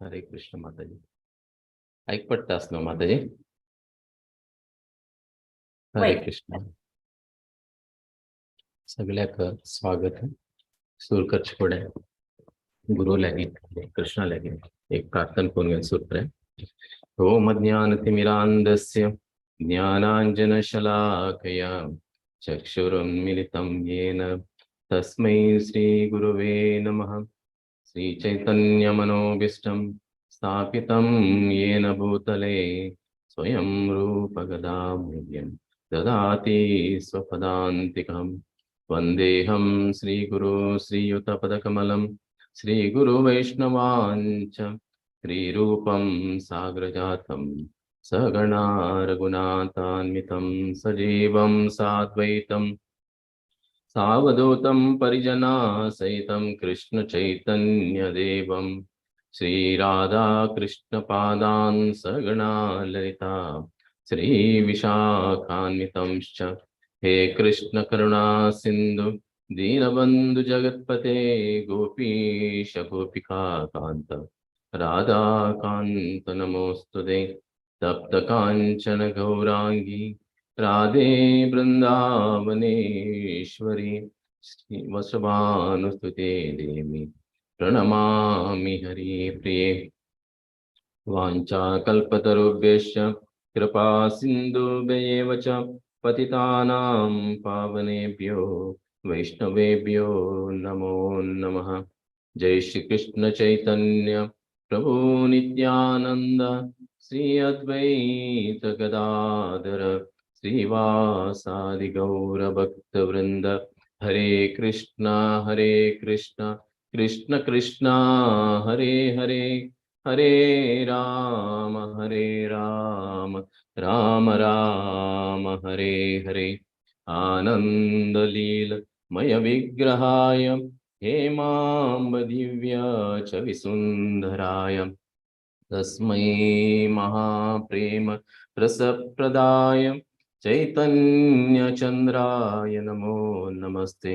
हरे कृष्ण माताजी. ऐकपट्टास ना माताजी. हरे कृष्ण. सगळ्याक स्वागत. सूरकच कोडे गुरु लगी कृष्ण लगी एक प्रार्थना करून घेऊन सुरू करूया. ओम ज्ञानतिमिरान्धस्य ज्ञानाञ्जनशलाकया चक्षुरुन्मिलितं येन तस्मै श्रीगुरुवे नमः. श्रीचैतन्यमनोभीष्टं स्थापितं येन भूतले स्वयं रूपगदामह्यं ददाति स्वपदान्तिकं. वन्देऽहं श्रीगुरो श्रीयुतपदकमलं श्रीगुरुवैष्णवाञ्च श्रीरूपं साग्रजातं सहगणा रघुनाथान्वितं सजीवं साद्वैतं सावधूतं परिजना सहितं कृष्ण चैतन्यदेवं श्रीराधा कृष्णपादान् सगणा ललिता श्रीविशाखान्वितंश्च. हे कृष्ण करुणा सिन्धु दीनबन्धु जगत्पते गोपीश गोपिका कान्त राधाकान्त नमोस्तुते. तप्त काञ्चन गौरांगी राधे वृंदावनेश्वरी वसुभानुस्तुते देवी प्रणमामि हरिप्रिये. वाञ्छाकल्पतरुभ्यश्च कृपा सिन्धुभ्येव च पतितानां पावनेभ्यो वैष्णवेभ्यो नमो नमः. जय श्री कृष्ण चैतन्य प्रभु नित्यानंद श्री अद्वैत गदाधर श्रीवासादि गौर भक्त वृंद. हरे कृष्ण कृष्ण कृष्ण हरे हरे हरे राम राम राम हरे हरे. आनंद लील मय विग्रहाय हेमांब दिव्य च विसुंदराय तस्मै महाप्रेम रसप्रदाय चैतन्य चंद्राय नमो नमस्ते.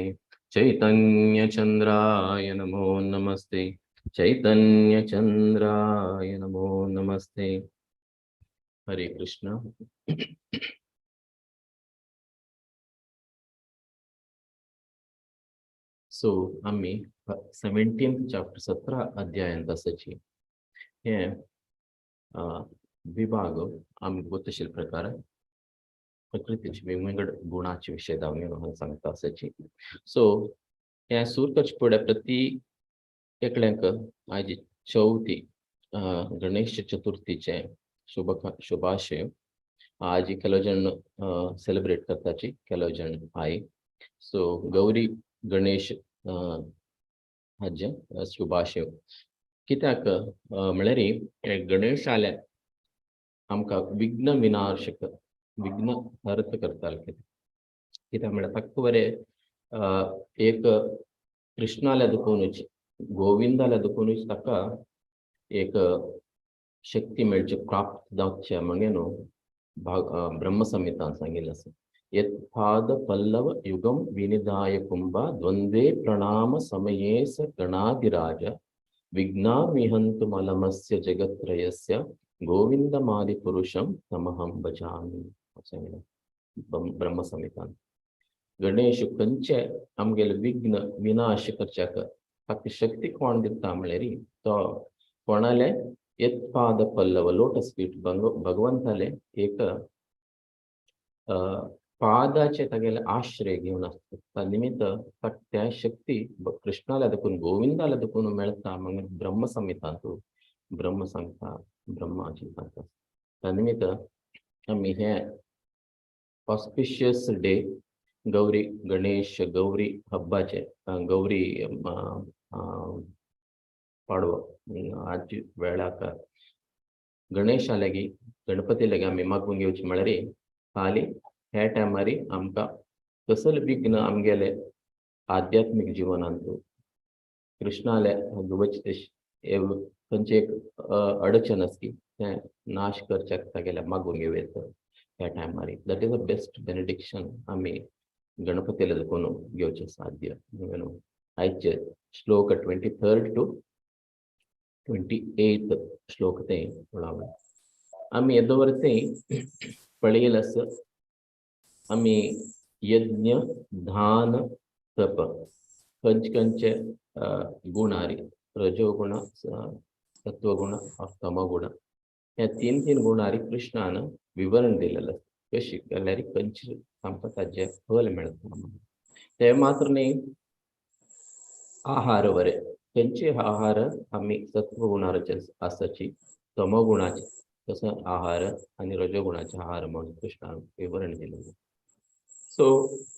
चैतन्य चंद्राय नमो नमस्ते. चैतन्य चंद्राय नमो नमस्ते. हरे कृष्ण. सो आम्ही 17th चॅप्टर 17 अध्यायांत आसाची हे विभाग आम्ही गोतशील प्रकार प्रकृतीचे वेगवेगळे गुणाचे विषय दावून सांगता आसाची. सो हे सूरकच पुढे प्रति एकल्यांक आज चौथी गणेश चतुर्थीचे शुभाशय आज ಕೆಲವು ಜನ सेलिब्रेट करताची ಕೆಲವು जन आहे. सो गौरी गणेश हाजे शुभाशय कित्याक म्हळ्यार गणेश आल्या आमकां विघ्न विनाशक विघ्न हर्त करताले कित्याक म्हळ्यार ताका बरें एक कृष्णाल्या दुखूनच गोविंदाल्या दुखूनच ताका एक शक्ती मेळची प्राप्त जावचे म्हणजे न्हू ब्रह्मसंहिता सांगिल्लें आसा. यत्पाद पल्लव युगम विनिधाय कुंभा द्वंद्वे प्रणाम समये स गणाधिराज विघ्ना विहंतुमलमस्य जगत्त्रयस्य गोविंदमादि पुरुषं तमहं भजामि. ब्रह्मसंहिता गणेश खंयचे आमगेले विघ्न विनाश करच्याक ताका शक्ती कोण दिता म्हळ्यार तो कोणाले यत्पाद पल्लव लोटस फीट भगवंताले एक पादाचे तागेले आश्रय घेवन आसता. त्या निमित्त त्या शक्ती कृष्णाला देखून गोविंदाला देखून मेळटा म्हणून ब्रह्मसंहितांतू ब्रह्म सांगता ब्रह्माची सांगता. त्या निमित्त आमी हे ऑस्पिशियस डे गौरी गणेश गौरी हब्बाचे गौरी पाडवो आज वेळाक गणेशा लेगी गणपती लेगी आमी मागून घेवची म्हळ्यार खाली ह्या टायमार आमकां कसले विघ्न आमगेले आध्यात्मिक जिवनांतू कृष्णाले वचते खंयचे एक अडचण आसली ते नाश करच्याक तागेले मागून घेवयेत ह्या टायमार. That is the best benediction आमी गणपतीला देखून घेवचे साध्य. आयचे श्लोक 23 to 28 श्लोक ते पळावं. आम्ही येदोवरते पळयेलस आम्ही यज्ञ धान तप खंचे गुणारी रजोगुण सत्वगुण तमगुण या तीन गुणारी कृष्णानं विवरण दिलेलं कशी केल्यारी खंयची आमकां ताजे फल मेळटा ते मात्र नाही आहार वरे खंयचे आहार आम्ही सत्वगुणाचे आसाची तमगुणाचे तसं आहार आणि रजोगुणाचे आहार म्हणून कृष्णान विवरण दिलेलं. सो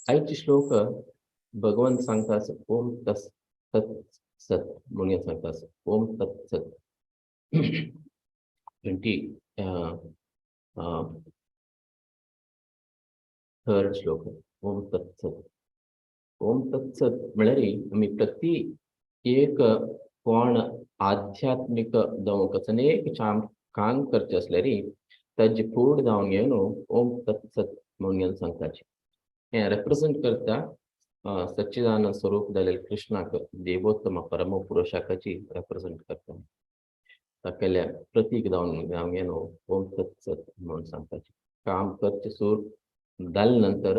आयचे श्लोक भगवंत सांगता ओम तत् सत सत म्हणून सांगता ओम तत् सत 23rd श्लोक ओम तत्सत. ओम तत्सत म्हळ्यार आमी प्रति एक कोण आध्यात्मिक जावं कसं एक काम करचे असल्यार ताजे फूड जावन घेवन ओम तत्सत म्हणून सांगताचे. हे रिप्रेझेंट करता सच्चिदानंद स्वरूप जालेले कृष्णाक देवोत्तम परम पुरुषाकाची रिप्रेझेंट करता. ताकेल्या प्रतीक जावन घेवन ओम तत्सत म्हणून सांगताचे. काम करचे सूर जाले नंतर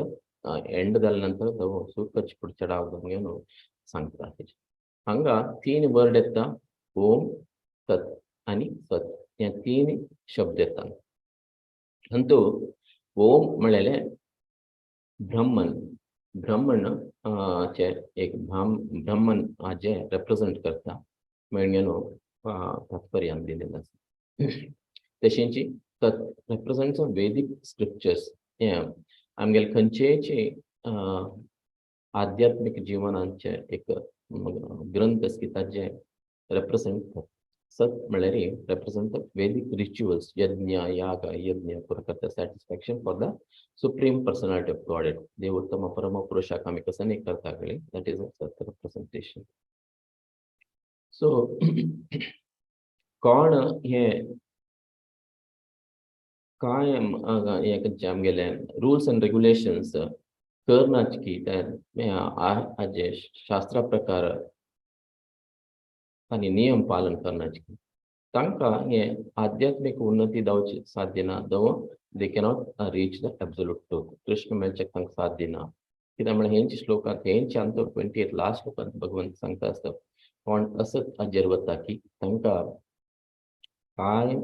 एंड जाले नंतर तो सूर करचे पुढचे डाव जावन घेवन सांगता. हांगा 3 वर्ड येता ओम तत् आणि सत हे 3 शब्द येतात. अंतू ओम म्हळ्यारे ब्रह्मन चे एक ब्रह्मन जे रिप्रेझेंट करता म्हणून तात्पर्यान दिलेलं आसा. तशेंची तत् रिप्रेझेंट्स वेदिक स्क्रिप्चर्स हे आमगेले खंयचेचे आध्यात्मिक जीवनाचे एक ग्रंथ आसा की ताजे रिप्रेझेंट करता. सत म्हळ्यार रिप्रेझेंट वेदिक रिच्युअल्स यज्ञ याग यज्ञ करता satisfaction for the supreme personality of God देवोत्तम परम पुरुषाक आमी कसं नाही करता कळे दॅट इज अ सत रिप्रेझेंटेशन. सो कोण हे काय हे आमगेले रुल्स अँड रेग्युलेशन्स करनाच की हाजे शास्त्रा प्रकार आणि नियम पालन करनाचे तांकां हे आध्यात्मिक उन्नती जावची साध्य ना जावं दे cannot reach the absolute truth. Krishna मेळचें तांकां साध्य ना कित्याक म्हळ्यार हेंची श्लोकांत हेंच्या अंतर 28 लास्ट श्लोकांत भगवंत सांगता आसता कोण असत हाजेर वता की तांकां काय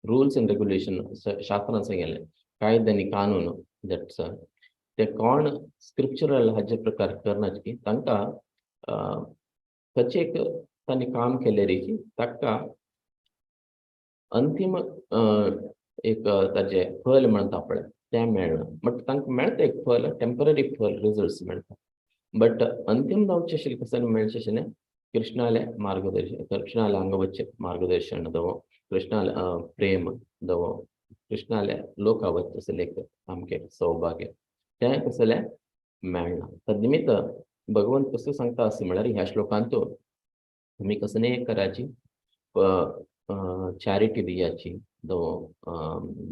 रुल्स अँड रेग्युलेशन शास्त्रांत सांगलें कायदे आनी कानून दॅट्स ते कोण स्क्रिप्चरल हाजे प्रकार करनाचे की तांकां खंयचेक तांणी काम केल्यार ताका अंतिम एक ताजे फल म्हणटा पळय तें मेळना. बट तांकां मेळटा एक फल टेम्पररी फल रिजल्ट्स मेळटा बट अंतिम जावचें आशिल्लें कसं मेळचें आशिल्लें कृष्णाले मार्गदर्शन कृष्णाले हांगा वचचें मार्गदर्शन जावं कृष्णाले प्रेम जावं कृष्णाले लोका वचचें आशिल्लें एक आमगे सौभाग्य तें कसलें मेळना. तद्निमित्त भगवंत कसं सांगता असं म्हळ्यार ह्या श्लोकांत तुम्ही कसं नाही करायची चॅरिटी दियाची जावं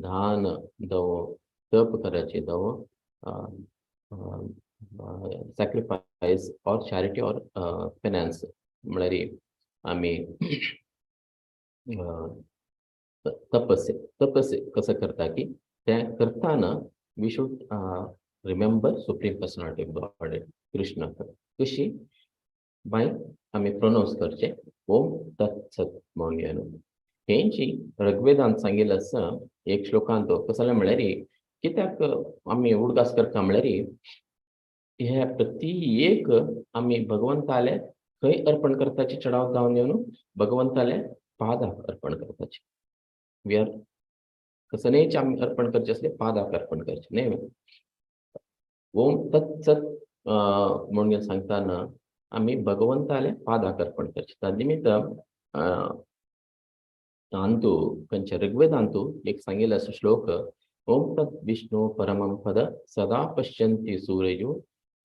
दान जावं तप करायचे जावं sacrifice or charity or finance म्हळ्यार आमी तपस्से कसं करता की तें करताना we should remember supreme personality of God Krishna कशी बाय आम्ही प्रोनाऊन्स करचे ओम तत्सत म्हणून हेंची ऋग्वेदांत सांगिल्लें आसा एक श्लोकांत कसले म्हळ्यार कित्याक आमी उडगास करता म्हळ्यार हे प्रति एक आमी भगवंताले खंय अर्पण करताचे चडाव जावन घेवन भगवंताले पादाक अर्पण करताचे. वी आर कसलेच आमी अर्पण करचे असले पादाक अर्पण करचे न्ही. ओम तत्सत म्हणून सांगताना आम्ही भगवंताले पादाक अर्पण करचे. तद्निमित्त अंतू खंयच्या ऋग्वेदांतू एक सांगिल्लो आसा श्लोक ओम तत् विष्णु परमं पद सदा पश्यन्ति सूरयो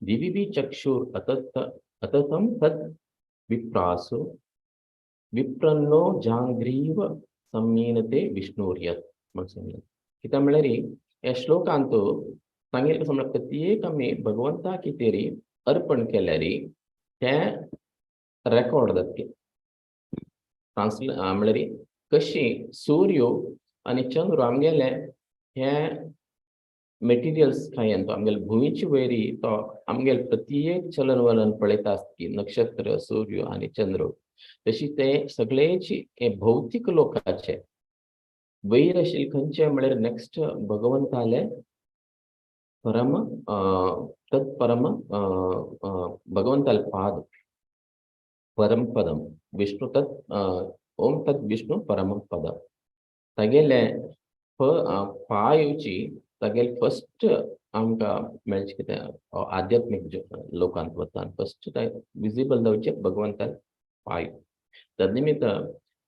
दिविवि चक्षुर अततं तत् विप्रासु विप्रन्नो जांघ्रीव सम्मीनते विष्णुर्यत् म्हणून सांगिल्लें. कित्याक म्हळ्यार ह्या श्लोकांत सांगिल्लें कसं म्हळ्यार प्रत्येक आमी भगवंताक कितें अर्पण केल्यार तें रेकॉर्ड जातलें म्हळ्यार कशी सूर्य आणि चंद्र आमगेले हे मेटेरियल्स काय तो आमगेले भुमीची वयरी तो आमगेले प्रत्येक चलन वलन पळयता आसता की नक्षत्र सूर्य आणि चंद्र तशी ते सगळेची हे भौतिक लोकाचे वयर आशिल्ले खंयचे म्हळ्यार नेक्स्ट भगवंताले परम तत्परम भगवंताले पाद परम पदम विष्णु ओम तत् विष्णु परम पद तागेले पांयची तागेले फर्स्ट आमकां मेळचे कितें आध्यात्मीक लोकांत वतान फर्स्ट विजिबल जावचे भगवंतान पांय तद निमित्त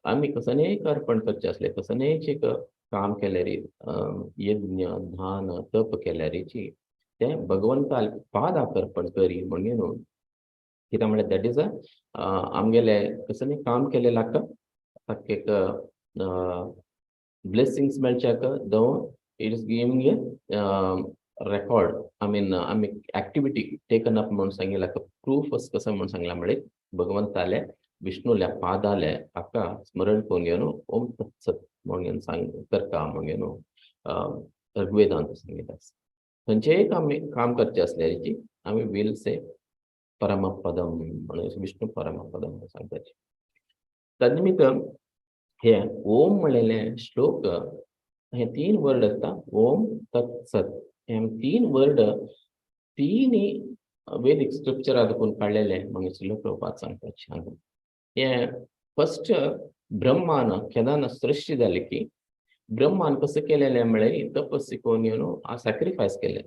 आमी कसनेक अर्पण करचे आसले कसनेच एक काम केल्यार यज्ञ ध्यान तप केल्यारीची ते भगवंताल पादाक अर्पण करी म्हणजे न्हू कित्याक म्हळ्यार दॅट इज आमगेले कसनेक काम केले लागता ताका एक ब्लेसिंग्स मेळच्याक though it is giving a record I mean आमी एक्टिविटी टेकन अप म्हणून सांगितला प्रूफ कसं म्हणून सांगला म्हळ्यार भगवंताले विष्णूल्या पादाले हाका स्मरण करून घेवन ओम तत्सत म्हणून सांग करता म्हणून ऋग्वेदांत सांगितलं खंयचेय काम करचे असल्याची आमी विल से परमपदम म्हणून विष्णू परमपदम सांगताचे तन्निमित्त हे ओम म्हणलेले श्लोक हे 3 वर्ड असता ओम तत्सत हे 3 वर्ड तिनी वेदिक स्क्रिप्चर आदकून काडलेले म्हणून श्लोक प्रभुपाद सांगता हे फर्स्ट ब्रह्मान केदान सृष्टी जाली की ब्रह्मान कसं केलेले म्हळ्यार तपस्वी करून येवन सॅक्रिफायस केले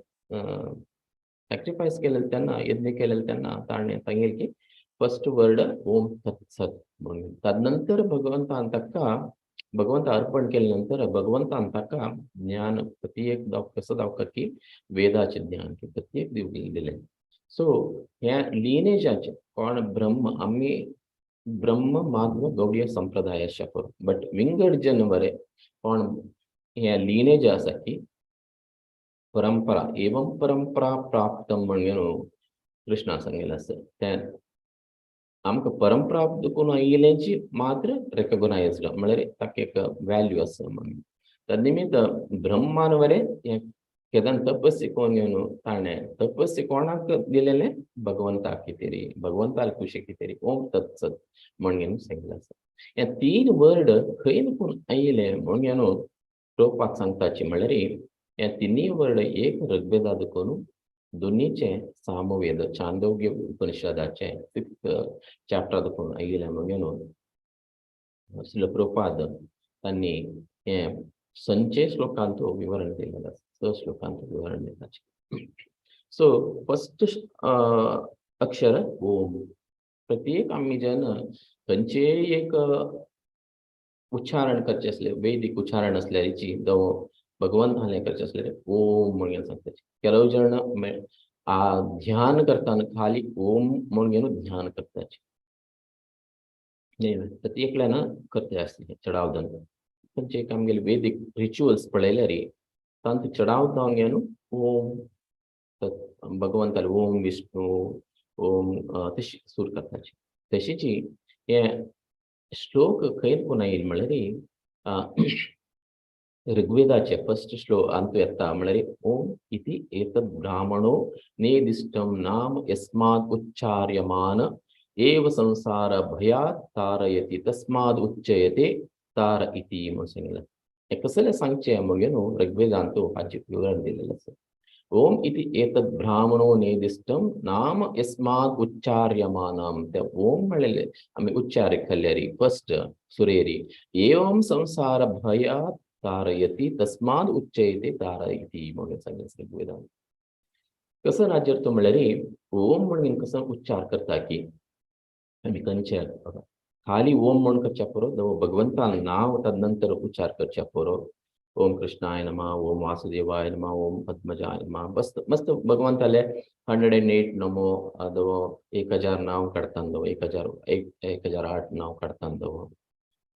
सॅक्रिफायस केलेले तेन्ना यज्ञ केलेले तेन्ना ताणें सांगितलें की फर्स्ट वर्ड ओम तत्सत म्हणून तदनंतर भगवंतान ताका भगवंत अर्पण केले नंतर भगवंतान ताका ज्ञान प्रत्येक कसं दावका की वेदाचे ज्ञान की प्रत्येक दिले सो ह्या लिनेजाचे कोण ब्रह्म आम्ही ब्रह्म माधव गौडीय संप्रदाय अशा करू बट विंगडजन बरे कोण ह्या लिनेज आसा की परंपरा एवं परंपरा प्राप्त म्हणून कृष्णा सांगितलं असं त्या आमकां परंपरा देखून आयिल्ल्याची मात्र रेकॉग्नायज्ड म्हळ्यार ताका एक व्हॅल्यू आसा म्हणून तन्निमित्त ब्रह्मान वरें हें केदान तपस्वी कोण घेवन ताणें तपस्वी कोणाक दिलेलें भगवंताक कितेरी भगवंताक खुशी कितेरी ओम तत्सत म्हणून सांगितलें आसा हे 3 वर्ड खंय देखून आयिल्ले म्हणून प्रभुपाद सांगताचे म्हळ्यार हे 3 वर्ड एक ऋग्वेदा देखून दोन्हीचे सामवेद चांदोग्य उपनिषदाचे 5th चॅप्टर देखून आयिल्ले म्हणून श्रील प्रभुपाद तांणी हे संचे श्लोकांत विवरण दिलेलं आसा 6 श्लोकांत विवरण दिताचे सो फर्स्ट अक्षर ओम प्रत्येक आमी जेन्ना खंयचेय एक उच्चारण करचे असले वैदिक उच्चारण असल्याची जावं भगवंताले करचे असले ओम म्हणून सांगताचे ಕೆಲವು जण ध्यान करताना खाली ओम म्हणून ध्यान करताचे प्रत्येकल्यान करते असले चढावदान खंयचे एक आमगेले वैदिक रिच्युअल्स पळयल्यार तांत चढावदान घेवन ओम भगवंताले ओम विष्णू ओम तशी सूर करताचे तशीची हे श्लोक खंय देखून आयिल्ले म्हळ्यार ऋग्वेदाचे फर्स्ट श्लोक अंत येता म्हळ्यार ओम इति एतद् ब्राह्मणो नेदिष्टं नाम यस्मात् उच्चार्यमान एव संसार भयात् तारयति तस्माद् उच्यते तार इति म्हणून सांगितलं हे कसले सांगचे म्हणून ऋग्वेदांत हाचे विवरण दिलेलं आसा ओम इति एतद् ब्राह्मणो नेदिष्टं नाम यस्मात् उच्चार्यमानं ते ओम म्हणलेले आम्ही उच्चार केल्यारी फर्स्ट सुरेरी एवं संसार भयात् तारयति तस्माद उच्चयते तारा इति म्हणून सांगितलं ऋग्वेदांत कसं राज्य तो म्हळ्यार ओम म्हणून कसं उच्चार करता की आमी खंयचे खाली ओम म्हणून करच्या पुरो जावं भगवंतान नांव तदनंतर उच्चार करच्या पुरो ओम कृष्णाय नमः ओम वासुदेवाय नमः ओम पद्मजाय नमः मस्त भगवंताले 108 नमो जावं 1000 नांव काडताना जावं 1008 नांव काडताना जावं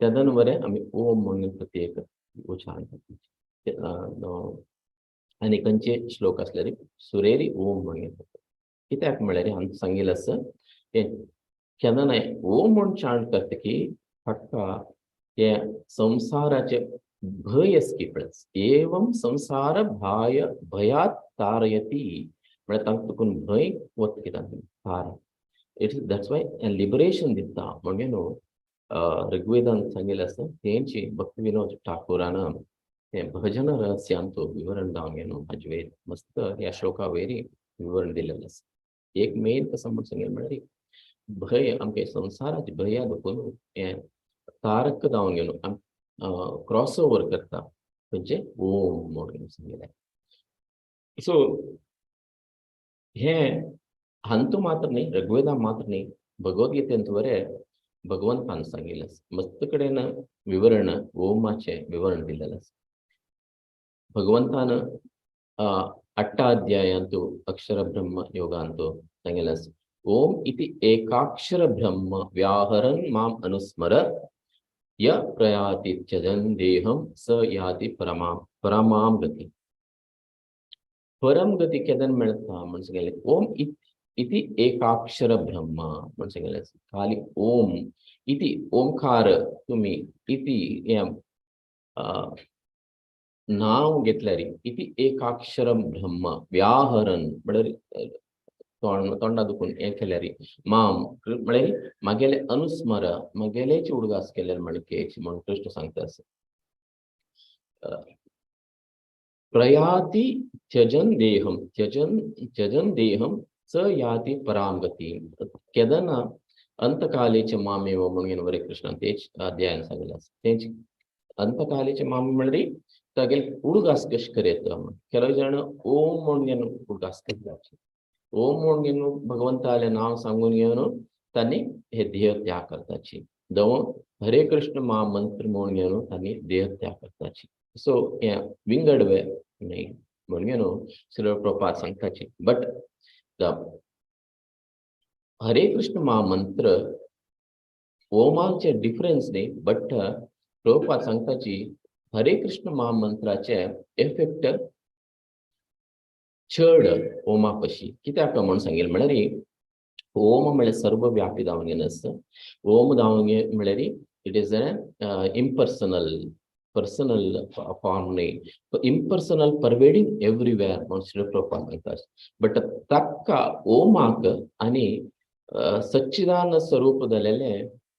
त्यादन वरें आमी ओम म्हणून प्रत्येक उच्चारण करता आनी खंयचे श्लोक असल्यार सुरेरी ओम म्हणून कित्याक म्हळ्यार हांवें सांगिल्लें आसा केन्ना ओम म्हणून चांट करता की हक्का हे संसाराचे भय स्किपळस एवं संसार भयात तारयती म्हणजे तांकां तुकून भय वत कित्याक तार इट्स दॅट्स वाय लिबरेशन दिता म्हणजे न्हू ऋग्वेदांत सांगिल्लें आसा तेंची भक्ती विनोद ठाकुरान ते भजन रहस्यांचो विवरण दावंगे न्हू अद्वैत मस्त ह्या श्लोका वयरी विवरण दिलेलें आसा एक मेन कसं म्हण सांगलें म्हळ्यार भय आमगे संसाराचे भया दुखून हे तारक जावंगे न्हू क्रॉस ओवर करता म्हणजे ओम म्हणून सांगिल्लें सो हे हंतू मात्र न्ही ऋग्वेदा मात्र न्ही भगवद्गीतेंत वरें भगवंतान सांगिल्लें आसा मस्त कडेन विवरण ओमाचें विवरण दिलेलें आसा भगवंतान अट्टाध्यायांतु अक्षर ब्रह्म योगांतु सांगिल्लें आसा ओम इति एकाक्षर ब्रह्म व्याहरन् माम अनुस्मर य प्रयाति त्यजन् देहं स याति परमां गती परम गती केदन मेळटा म्हण सांगिल्लें ओम इति एकाक्षर ब्रह्म म्हण सांगिल्लें आसा खाली ओम इति ओंकार तुमी इति नाव घेतल्यार इति एकाक्षर ब्रह्म व्याहरण म्हळ्यार तोंडा दुखून हें केल्यार माम म्हळ्यार मागेले अनुस्मर मागेलेच उडगास केल्यार म्हणकेच म्हण कृष्ण सांगता आसा प्रयाति त्यजन देहम स याति पराम गती केदन अंतकालेचे मामेव म्हणून वरे कृष्णान तेच अध्यायान सांगलें आसा तेच अंतकालेचे मामे म्हळ्यार तागेले उडगास कशें करेत ಕೆಲವು जण ओम म्हणून उडगास करतात ओम म्हणून भगवंताले नाव सांगून घेवन तांणी हे देह त्याग करताची दव हरे कृष्ण महामंत्र म्हणून घेवन तांणी देह त्याग करताची सो हे विंगड वे न्ही म्हणून घेवन श्री प्रभुपाद सांगताची बट हरे कृष्ण महामंत्र ओमाचे डिफरन्स न्ही बट प्रभुपाद सांगताची हरे कृष्ण महामंत्राचे इफेक्ट चड ओमा पशी कित्याक म्हणून सांगिल्लें म्हळ्यार ओम म्हळ्यार सर्वव्यापी जावंगे नासता ओम जावंगे म्हळ्यार it is impersonal personal form न्ही इम्पर्सनल परवेडींग एवरीवेर म्हूण श्री प्रभुपाद सांगता बट ताका ओमाक आनी सच्चिदानंद स्वरूप जालेले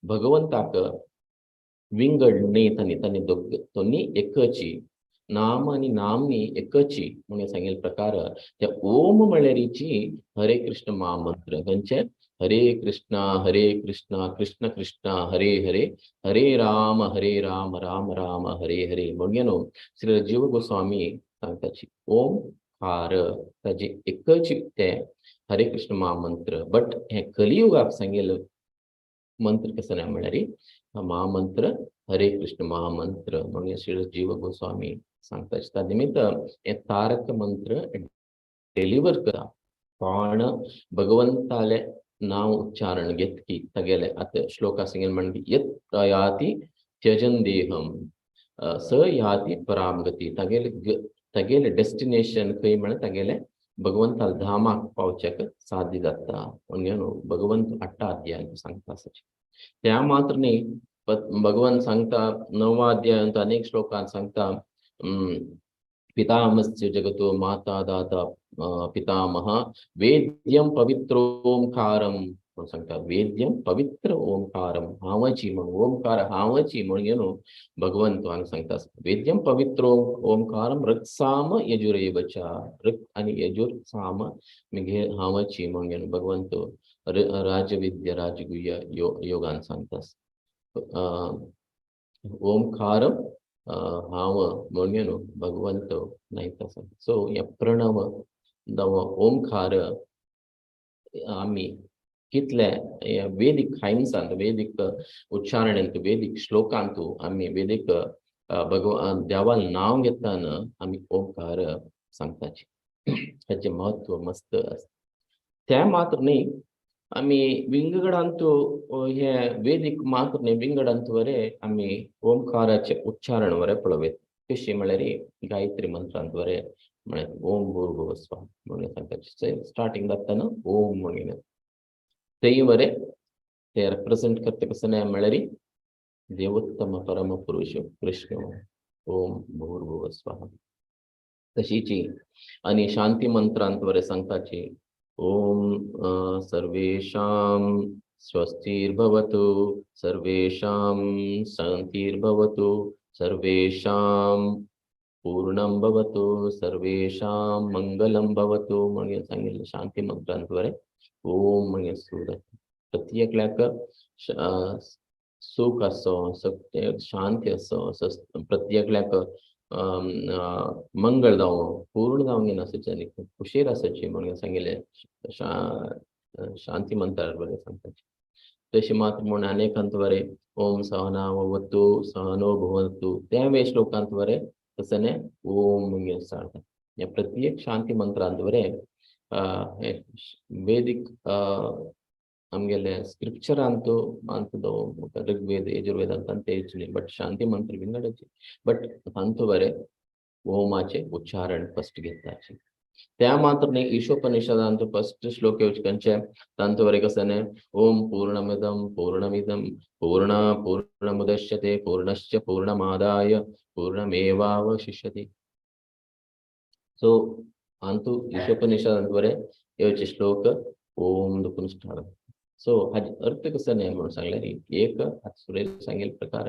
भगवंताक विंगड न्ही तांणी दोनी एकची नाम आणि नामनी एकची म्हणून सांगिल्ले प्रकार त्या ओम म्हळ्यारीची हरे कृष्ण महामंत्र खंयचे हरे कृष्णा कृष्ण कृष्ण हरे हरे हरे राम राम राम हरे हरे म्हणून श्री जीव गोस्वामी सांगताची ओमकार ताजे एकची ते हरे कृष्ण महामंत्र बट हे कलियुगाक सांगिल्ले मंत्र कसं नाही म्हळ्यार महामंत्र हरे कृष्ण महामंत्र म्हणून श्री जीव गोस्वामी सांगता त्या निमित्त हे तारक मंत्र डिलिव्हर करा पण भगवंताले नाव उच्चारण घेत की तगेले आता श्लोका सांगेल म्हणजे यत याति त्यजन देहम स याति पराम गती तगेले डेस्टिनेशन खंय म्हण तगेले भगवंताल धामाक पावच्याक साध्य जाता म्हणून भगवंत 8 अध्यायान सांगता त्या मात्र न्ही भगवान सांगता 9 अध्यायांत अनेक श्लोकांत सांगता पितामहस्य जगतो माता दाता पितामह वेद्यम पवित्रोंकारम म्हणून सांगता वेद्यम पवित्र ओंकारम हावची म्हणून ओंकार हावची म्हणून घेऊन भगवंत हांगा सांगता वेद्यम पवित्र ओंकारम रक्साम यजुरेवचा रक आणि यजुर साम म्हणजे हावची म्हणून घेऊन भगवंत राजविद्या राजगुह्य योगान सांगता ओंकारम हाव म्हणून भगवंत नाही तसं सो या प्रणव दव ओंकार आम्ही कितले वेदिक हायम्सांत वेदिक उच्चारणेंत वेदिक श्लोकांत आम्ही वेदिक भगवान देवाल नाव घेताना आम्ही ओंकार सांगताचे हाचे महत्व मस्त असता त्या मात्र न्ही आम्ही विंगडांत हे वेदिक मात्र न्ही विंगडांत वरे आम्ही ओंकाराचे उच्चारण वरे पळयत कशी म्हळ्यार गायत्री मंत्रांत वरे म्हळ्यार ओम भूर्भुवः स्वः म्हणून सांगताचे स्टार्टिंग जाताना ओम म्हणून थंय वरे ते रिप्रेझेंट करता कसं नाही म्हळ्यार देवोत्तम परम पुरुष कृष्ण ओम भूर्भुव स्वाहा. तशीची आणि शांती मंत्रांद्वारे सांगताची ओम सर्वेषां स्वस्तिर्भवतु सर्वेषां शांतिर्भवतु सर्वेषां पूर्णं भवतु सर्वेषां मंगलम भवतु म्हणून सांगितलं. शांती मंत्रांद्वारे ओम म्हणजे सूर प्रत्येकाक सुख असो सत्य शांती असो प्रत्येकाक मंगळ जावं पूर्ण जावं घेऊन असायचे आणि खुशीर असायची म्हणून सांगितले. शांती मंत्राद्वारे सांगतात. तशी मात्र म्हणून अनेकांद्वारे ओम सहनावतु सहनो भवतु त्यावेळी श्लोकांद्वारे तसने ओम म्हणजे सांगतात. या प्रत्येक शांती मंत्रांद्वारे वेदिक आमगेले स्क्रिप्चर अंतु अंतदो ऋग्वेद यजुर्वेद ಅಂತ ಹೇಳ್ತೀನಿ. बट शांती मंत्र विंगडाचे बट अंतुवरे ओमाचे उच्चारण फर्स्ट घेताचे. त्या मात्र नाही ईशोपनिषदांत फर्स्ट श्लोक येऊचकंचे तंतुवरे कसने ओम पूर्णमिदं पूर्णमुदच्यते पूर्णस्य पूर्णमादाय पूर्णमेवावशिष्यते. सो अंतु ईशोपनिषदांद्वारे येऊचे श्लोक ओम दुखून स्टार्ट. सो हाजी अर्थ कसं नाही म्हणून सांगल्यार एक सुरेश सांगेल प्रकार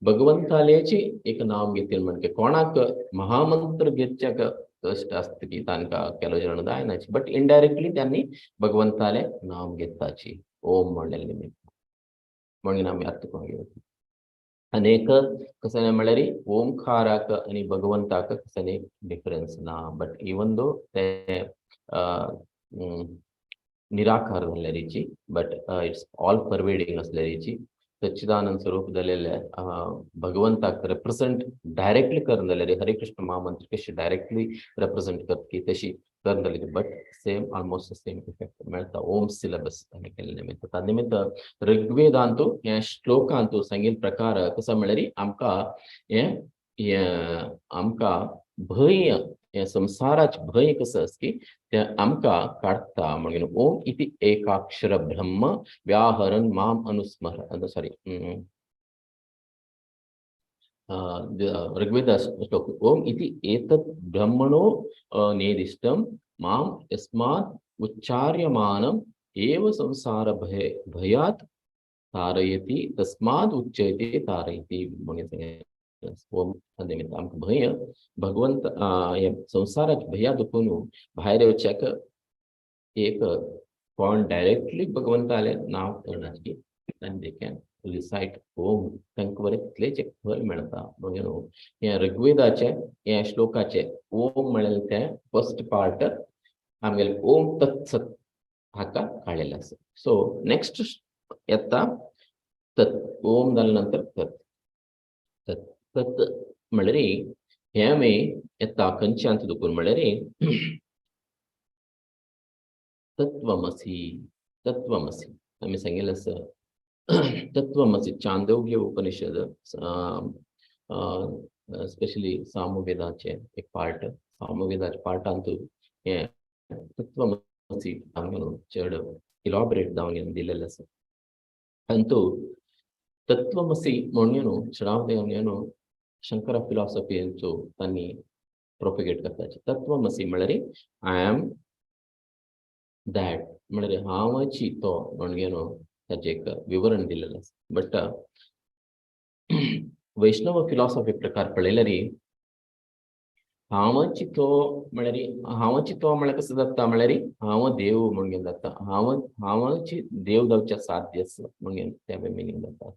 भगवंतालेची एक नाव घेतील म्हणजे कोणाक महामंत्र घेतच्याक कष्ट असते की तांकां केलो जण जायनाची बट इनडायरेक्टली त्यांनी भगवंताले नाव घेताची ओम म्हणलेले निमित्त म्हणून आम्ही अर्थ करून घेऊ. अनेक कसं नाही म्हळ्यार ओंकाराक आणि भगवंताक कसं नाही डिफरन्स ना बट इवन दो ते निराकार झालेलीची बट इट्स ऑल परवेडिंग असलेलीची सच्चिदानंद स्वरूप झालेले भगवंताक रिप्रेझेंट डायरेक्टली करून झालेली हरे कृष्ण महामंत्र कशी डायरेक्टली रिप्रेझेंट करत की तशी करून झालेली but same almost same effect मिळता ओम सिलेबस केले निमित्त त्या निमित्त ऋग्वेदांतू या श्लोकांतू सांगील प्रकार कसं म्हळ्यार आमका भय या संसाराच भय कसं असते त्या आमका काढता म्हणून ओम इति एकाक्षर ब्रह्म व्याहरण माम अनुस्मर सॉरी ऋग्वेद श्लोक ओम इति एतत् ब्रह्मणो नेदिष्टं माम यस्मात् उच्चार्यमानम् एव संसार भयात् तारयति तस्मात् उच्यते तारयति म्हणून ओम निमित्त आमकां भय भगवंत संसारात भया दुखून भायर येवच्याक एक कोण डायरेक्टली भगवंताले नाव करण्याची आनी दे कॅन रिसाइट ओम तांकां बरें तितलेच एक फळ मेळटा. म्हणून ह्या ऋग्वेदाचे ह्या श्लोकाचे ओम म्हळ्यार ते फर्स्ट पार्ट आमगेले ओम तत्सत हाका काडलेले आसा. सो नेक्स्ट येता तत् ओम जाले नंतर तत् तत् तत् म्हळ्यार हे आमी येता खंयच्यान दुखून म्हळ्यार तत्वमसी तत्वमसी आमी सांगिल्लें आसा तत्वमसी चांदोग्य उपनिषद स्पेशली सामवेदाचे एक पार्ट सामवेदाच्या पार्टांतू हे तत्वमसी म्हणून चड इलॉबरेट जावन दिलेलें आसा. अंतू तत्वमसी म्हणून चढाव शंकरा फिलॉसॉफीचो त्यांनी प्रोपेगेट करताचे. तत्वमसी म्हळ्यार आय एम दॅट म्हळ्यार हांवची तो म्हणून ताचे एक विवरण दिलेलें आसा. बट वैष्णव फिलॉसॉफी प्रकार पळयल्यार हांवची तो म्हळ्यार हांवची तो म्हळ्यार कसं जाता म्हळ्यार हांव देव म्हणून जाता हांवची देव जावचे साध्य आसा म्हणून त्या मिनींग जाता.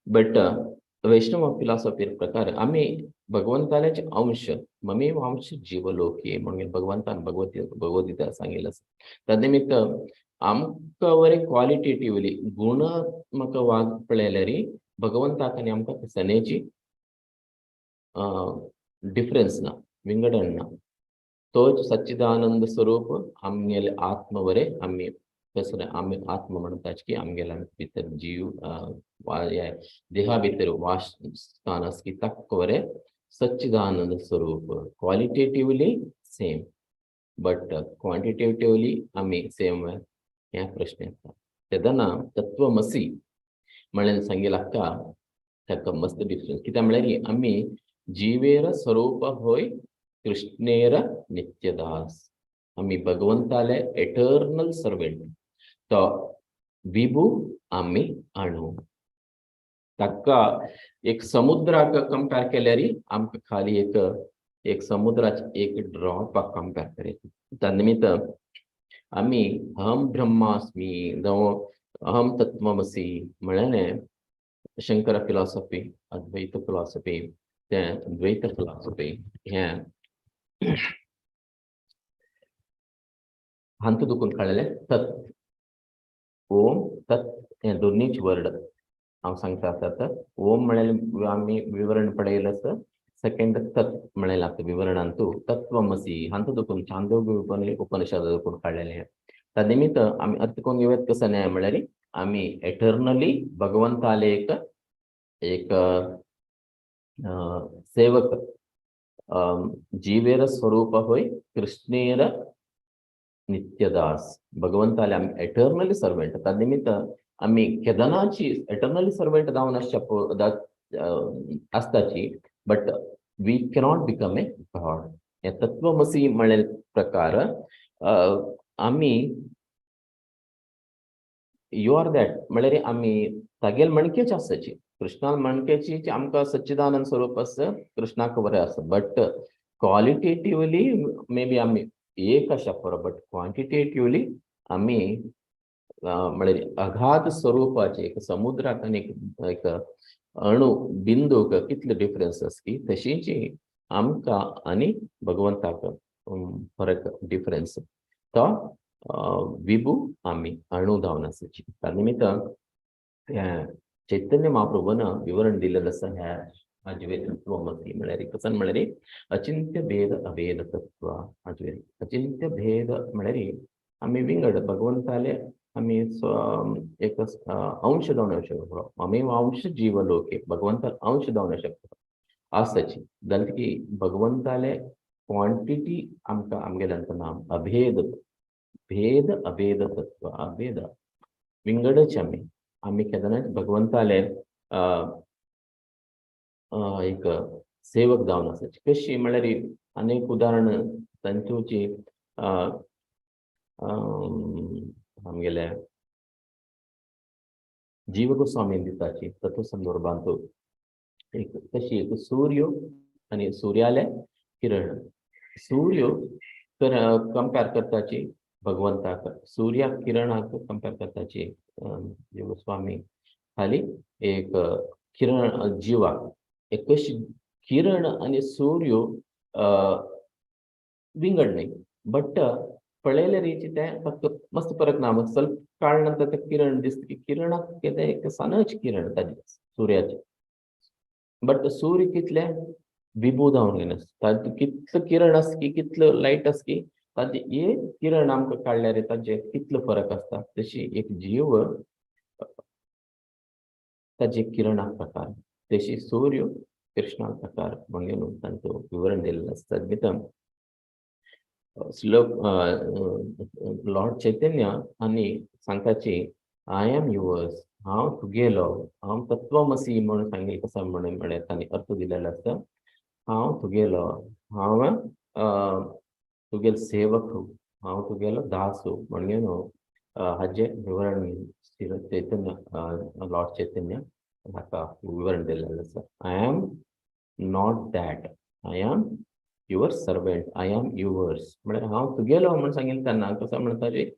बट वैष्णव फिलॉसॉफी प्रकार आम्ही भगवंताचे अंश ममेव अंश जीवलोके म्हणून भगवंतान भगवद्गीता सांगितलं आसा. त्या निमित्त आमकां बरें क्वालिटेटिवली गुणात्मक वाग पळयल्यार भगवंताक आनी आमकां सनेची डिफरन्स ना विंगडण ना. तोच सच्चिदानंद स्वरूप आमगेले आत्म बरें आमी कसं आमी आत्म म्हणटाच की आमगेल्या भितर जीव देहा भितर वासस्थान आसा की ताका बरें सच्चिदानंद स्वरूप क्वालिटेटिवली सेम बट क्वांटिटेटिवली आमी सेम ह्या प्रश्न येता. तेदना तत्वमसी म्हळ्यार सांगिलां ताका मस्त डिफरन्स कित्याक म्हळ्यार आमी जिवेर स्वरूप होय कृष्णेर नित्यदास. आमी भगवंताले एटर्नल सर्वेंट. तो विभू आमी अणू. ताका एक समुद्राक कंपेर केल्यार आमकां खाली एक समुद्राचे एक ड्रॉपाक कंपेर करता. त्या निमित्त आमी अहम ब्रह्मास्मी जावं अहम तत्वमसी म्हळ्यार शंकर फिलॉसॉफी, अद्वैत फिलॉसॉफी, ते द्वैत फिलॉसॉफी हे हांतू दुखून कळलें तत् ओम तत् हे दोनीच वर्ड हांव सांगता आतां. ओम म्हळ्यार आमी विवरण पळयलें आसा. सेकंड तत् म्हळ्यार आतां विवरणांतू तत्वमसी हांतू दुखून छांदोग्य उपनिषद दुखून काडलेलें. त्या निमित्त आमी अर्थ करून घेवया कसं न्याय म्हळ्यार आमी एटर्नली भगवंताले एक सेवक. जीवेर स्वरूप होय कृष्णेर नित्यदास. भगवंताले आमी एटर्नली सर्वेंट. त्या निमित्त आमी केदनाची एटर्नली सर्वेंट जावन आसताची, but we cannot become a god. हे तत्वमसी म्हळ्यार प्रकार आमी यू आर दॅट म्हळ्यार आमी तागेल मणकेच आसची. कृष्णा मणकेची आमकां सच्चिदानंद स्वरूप आसा, कृष्णाक बरें आसा. बट क्वालिटेटिवली मे बी आमी एक आसा पुरो, बट क्वांटिटेटिवली आमी म्हळ्यार अगाध स्वरूपाचे एक समुद्राक आनी एक अणू बिंदूक कितले डिफरन्स आसा की तशीच आमकां आनी भगवंताक फरक डिफरन्स. तो विभू आमी अणू जावन आसाची. त्या निमित्त चैतन्य महाप्रभुन विवरण दिलेलं आसा ह्या अद्वैत तत्वमसी म्हळ्यार कसं म्हळ्यार अचिंत्य भेद अभेद तत्व. अद्वैत अचिंत्य भेद म्हळ्यार आमी विंगड भगवंताले आमी एक अंश जावन शकतो. आमी अंश जीव लोके भगवंता अंश जावन शकतो आसाची. जाल्यार की भगवंताले क्वांटिटी आमकां आमगेले नाम अभेद भेद अभेद तत्व. अभेद विंगडच आमी केदनाच भगवंताले एक सेवक जावन आसाची. कशी म्हळ्यार अनेक उदाहरण तांचोची आमगेले जीव गोस्वामी दिताची तत्व संदर्भांत एक कशी एक सूर्य आनी सूर्याले किरण. सूर्य कंपेर करताची भगवंताक, सूर्याक किरणाक कंपेर करताची जीव गोस्वामी खाली एक किरण जिवाक. एक कशी किरण आनी सूर्य विंगड न्ही, बट पळयले रीती ते फक्त मस्त फरक ना. ಸ್ವಲ್ಪ काळ नंतर ते किरण दिसता की किरणाक कितें एक सनच किरण ताजे सूर्याचे. बट सूर्य कितले विभू जावन गेले ताजे कितलो किरण आसा की कितलो लायट आसा की ताजे एक किरण आमकां काडल्यार ताजे कितलो फरक आसता. तशी एक जीव ताजे किरणाक प्रकार, तशी सूर्य कृष्णाक प्रकार म्हणून तांचो विवरण दिलेलं आसता. भितर श्लोक लॉर्ड चैतन्य आनी सांगताची आय एम युवर्स. हांव तुगेलो. हांव तत्वमसी म्हणून सांगिल्लें कसं म्हळ्यार तांणी अर्थ दिलेलो आसता. हांव तुगेलो. हांव तुगेलो सेवक. हांव तुगेलो दास म्हणून हाजे विवरण चैतन्य लॉर्ड चैतन्य हाका विवरण दिलेलें आसा. I am not that. I am your servant. I am yours म्हळ्यार हांव तुगेलो म्हणून सांगिल्लें तेन्ना कसं म्हणटाचे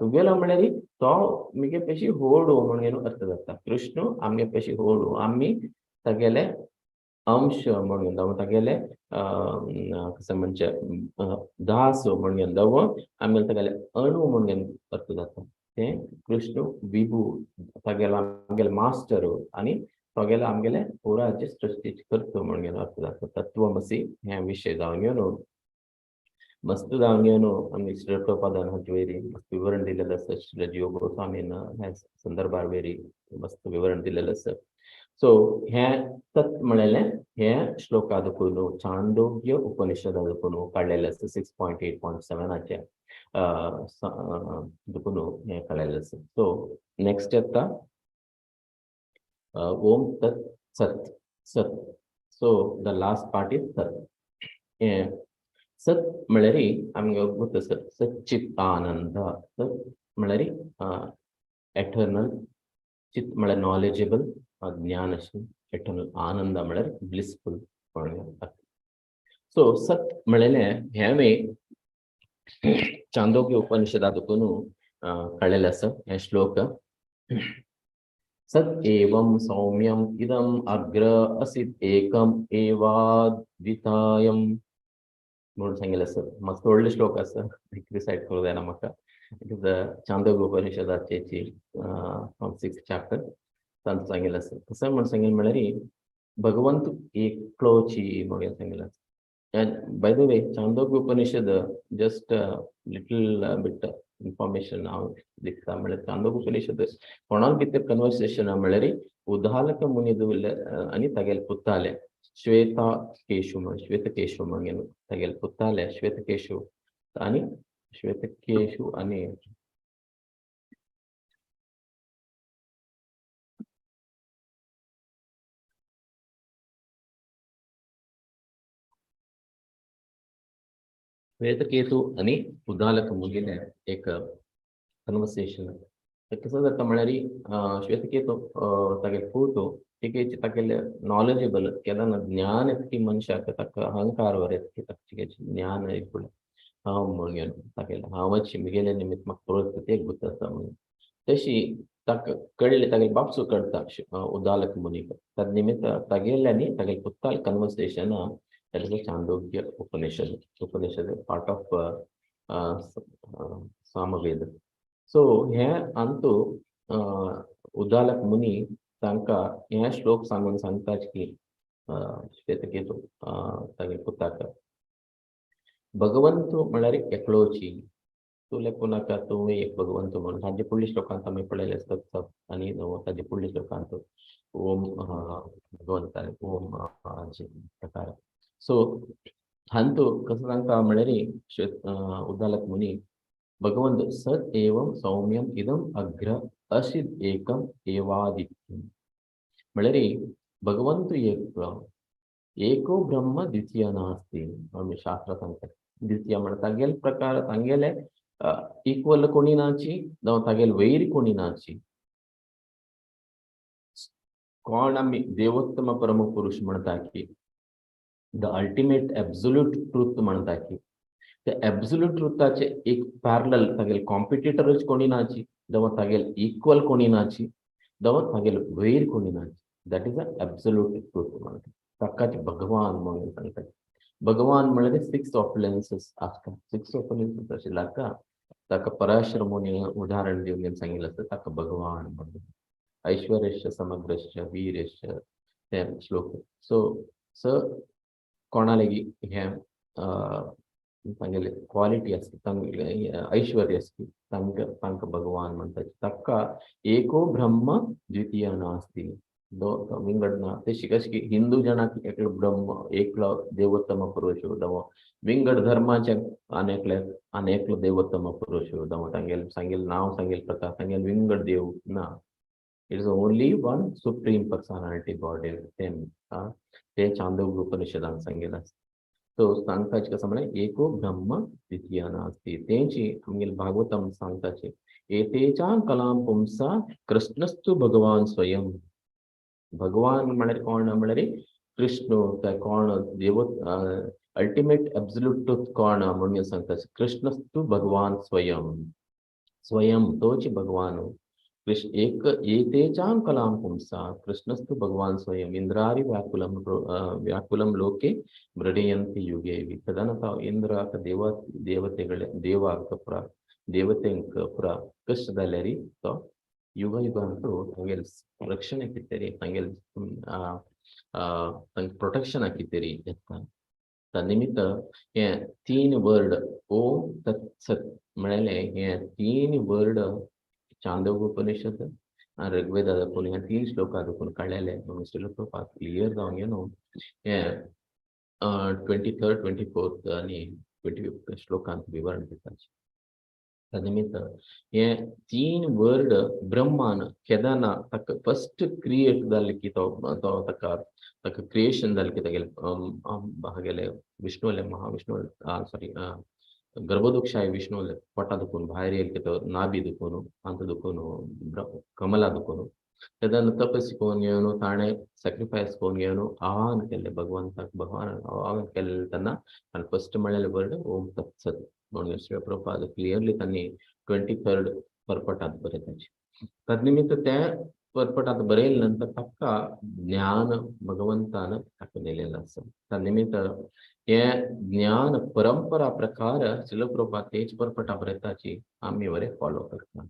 तुगेलो म्हळ्यार तो म्हगे पेशी होडू म्हणून अर्थ जाता. कृष्ण आमगे पेशी होडू. आमी तागेले अंश म्हणून जावं तागेले कसं म्हणचे दास म्हणून जावं आमगेले तागेले अणू म्हणून अर्थ जाता. ते कृष्ण विभू तागेलो आमगेले मास्टर आनी तागेलो आमगेले पुराचे सृश्टीचे कर्तो म्हणून अर्थ जाता. तत्वमसी हे विशय जावन घेवन मस्त जावन घेवन आमी श्री प्रभुपादान हाचे वयरी मस्त विवरण दिलेलें आसा. श्री जीव गोस्वामीन ह्या संदर्भार वयरी मस्त विवरण दिलेलें आसा. सो हे तत् म्हळ्यार हे श्लोका दुखून छांदोग्य उपनिषदा दुखून काडलेलें आसा. 6.8.7 दुखून हे काडलेलें आसा. सो नेक्स्ट येता ओम तत् सत सत. So the last part is सत. सत म्हळ्यार आमगे गोता सर सच्चित आनंद. सत म्हळ्यार एटर्नल, चित म्हळ्यार नॉलेजेबल, ज्ञानशील, एटर्नल, आनंद म्हळ्यार ब्लिसफुल. सो सत म्हळेले हे चांदोग्य उपनिषदातून कळलेले आसा हे श्लोक. सत एवं सौम्यम इदम अग्र असित एकम एवाद्वितायम म्हणून सांगितलं सर. मस्त व्हडले श्लोक आसा, रिसाइट करूं जायना म्हाका. इट इज द चांदोग्य उपनिषदाचे फ्रॉम 6th चॅप्टर तांतून सांगितलं आसा. कसं म्हणून सांगितलं म्हळ्यार भगवंत एकलोची म्हणून सांगितलं. And by the way, Chandogya Upanishad, just a little bit information now. दिसता म्हळ्यार चांदोग्य उपनिषद कोणाल भितर कन्वर्सेशन म्हळ्यार उदालक मुनिदू आनी तागेले पुताले श्वेतकेशु म्हणून तागेले पुताले श्वेतकेशु आनी श्वेतकेतू आणि उदालक मुगेले एक कन्वर्सेशन. कसं जाता म्हळ्यार श्वेतकेतू तागेले पूत तिकेचे तागेले नॉलेजेबल केदां ज्ञान इतकी मनशाक ताका अहंकार वर की ताचे ज्ञान इतकुले हांव म्हणून तागेले हांवाची मुगेले निमित्त म्हाका पळोवप ते गुत आसा म्हणून. तशी ताका कळले तागेले बापसू कळटा उदालक मुनीक. तद निमित्त तागेल्यानी तागेले पुत्ताल conversation that is the Chandogya Upanishad. Upanishad is part of Samaveda. So here antu Udalak Muni तांकां हे श्लोक सांगून सांगतात की श्वेतकेतू तागे पुताक भगवंत म्हळ्यार एकलोची, तूं लेखूं नाका तूं एक भगवंत म्हणून. ताजे फुडल्या श्लोकांत आमी पळयले आसतात आनी ताजे फुडल्या श्लोकांत ओम भगवंताय ओम प्रकार. सो हांतू कसं सांगता म्हळ्यार उदालक मुनी भगवंत सत एवं सौम्यम इदम अग्र असित एकम एवादित्यम म्हळ्यार भगवंत एको ब्रह्म द्वितीय नास्ति आमी शास्त्र सांगता. द्वितीय म्हळ्यार तागेले प्रकार तांगेले इक्वल कोणी नाची जावं तागेले वैर कोणी नाची. कोण आमी देवोत्तम परम पुरुष म्हणटा की द अल्टिमेट एब्सोल्यूट ट्रूथ म्हणटा की त्या एब्सोल्यूट ट्रुथाचे एक पॅरलल तागेले कॉम्पिटिटरच कोणी नाची जावं तागेले इक्वल कोणी नाची जावं तागेले वैर कोणी नाची. That is a absolute truth म्हणटा ताकाच भगवान म्हणून सांगतात. भगवान म्हळ्यार 6 ऑफलेन्सेस आसता. 6 ऑफलेन्सेस आशिल्ले ताका पराशर मुनी उदाहरण दिवन सांगिल्लें आसता ताका भगवान म्हणून. ऐश्वर्यश्च समग्रश्च वीर्यश्च ते श्लोक. सो कोणा लेगीत हे तांगेले क्वालिटी आसता ऐश्वर्य आसता तांकां भगवान म्हणटात. ताका एको ब्रह्म द्वितीय नास्ति विंगड ना. तशी कशी की हिंदू जनाक एकलो ब्रह्म एकलो देवोत्तम पुरुष जावं विंगड धर्माचे आनेकलो देवोत्तम पुरुष जावं तांगेले नांव सांगेल प्रकार तांगेले विंगड देव ना. It is only one supreme personality God is same. ते चांदोग्य उपनिषदान सांगिल्लें आसा. तो सांगताचे कसं म्हळ्यार एको ब्रह्म द्वितीय नास्ति. तेंची आमगेले भागवतम सांगताचे एतेचां कलां पुंसा कृष्णस्तु भगवान स्वयं. भगवान म्हळ्यार कोण म्हळ्यार कृष्ण कोण देव अल्टिमेट एब्सोल्यूट ट्रूथ कोण म्हणून सांगता. कृष्णस्तु भगवान स्वयं. स्वयं तोच भगवान. कृष्ण एक एतेचां कलां पुंसा कृष्णस्तु भगवान स्वयं इंद्रारि व्याकुलं लोके मृडयन्ति युगे. तदनंतर इंद्र देवतेಗಳ ದೇವತೆಂಕ ಪುರ ಕಷ್ಟದಲ್ಲರಿ तो युग युगांतू तांगेले रक्षण कितेरी तांगेले प्रोटेक्शन कितेरी येता. निमित्त हे 3 वर्ड ओम तत्सत म्हळ्यार हे 3 वर्ड चांदोग्य उपनिषद ऋग्वेदातून ह्या 3 श्लोकातून कळलेले क्लियर जावन हे 23rd, 24th आणि 25th श्लोकांत विवरण दिता. निमित्त हे 3 वर्ड ब्रह्मान केदारना तक फर्स्ट क्रिएट जाल्ले की तो तका तका क्रिएशन जाल्ले की तेगेले हागेले विष्णुले महाविष्णु सॉरी गर्भोदकशाही विष्णुले पोटा दुखून भायर येयले की तो नाभी दुखून अंत दुखून कमला दुखून तेदान तपस्वी कोण घेवन ताणें सॅक्रिफायस कोण घेवन आवाहन केलें भगवंताक भगवान आवाहन केलें तेन्ना आनी फर्स्ट म्हणलेले वर्ड ओम तत्सत म्हणून श्री प्रभुपाद क्लियरली त्यांनी 23rd परपटात बरयताचे तदनिमित्त त्या परपटात बरयले नंतर ताका ज्ञान भगवंतान ताका दिलेलं आसा तदनिमित्त हे ज्ञान परंपरा प्रकार श्री प्रभुपाद तेच परपटा बरयताची आमी बरे फॉलो करता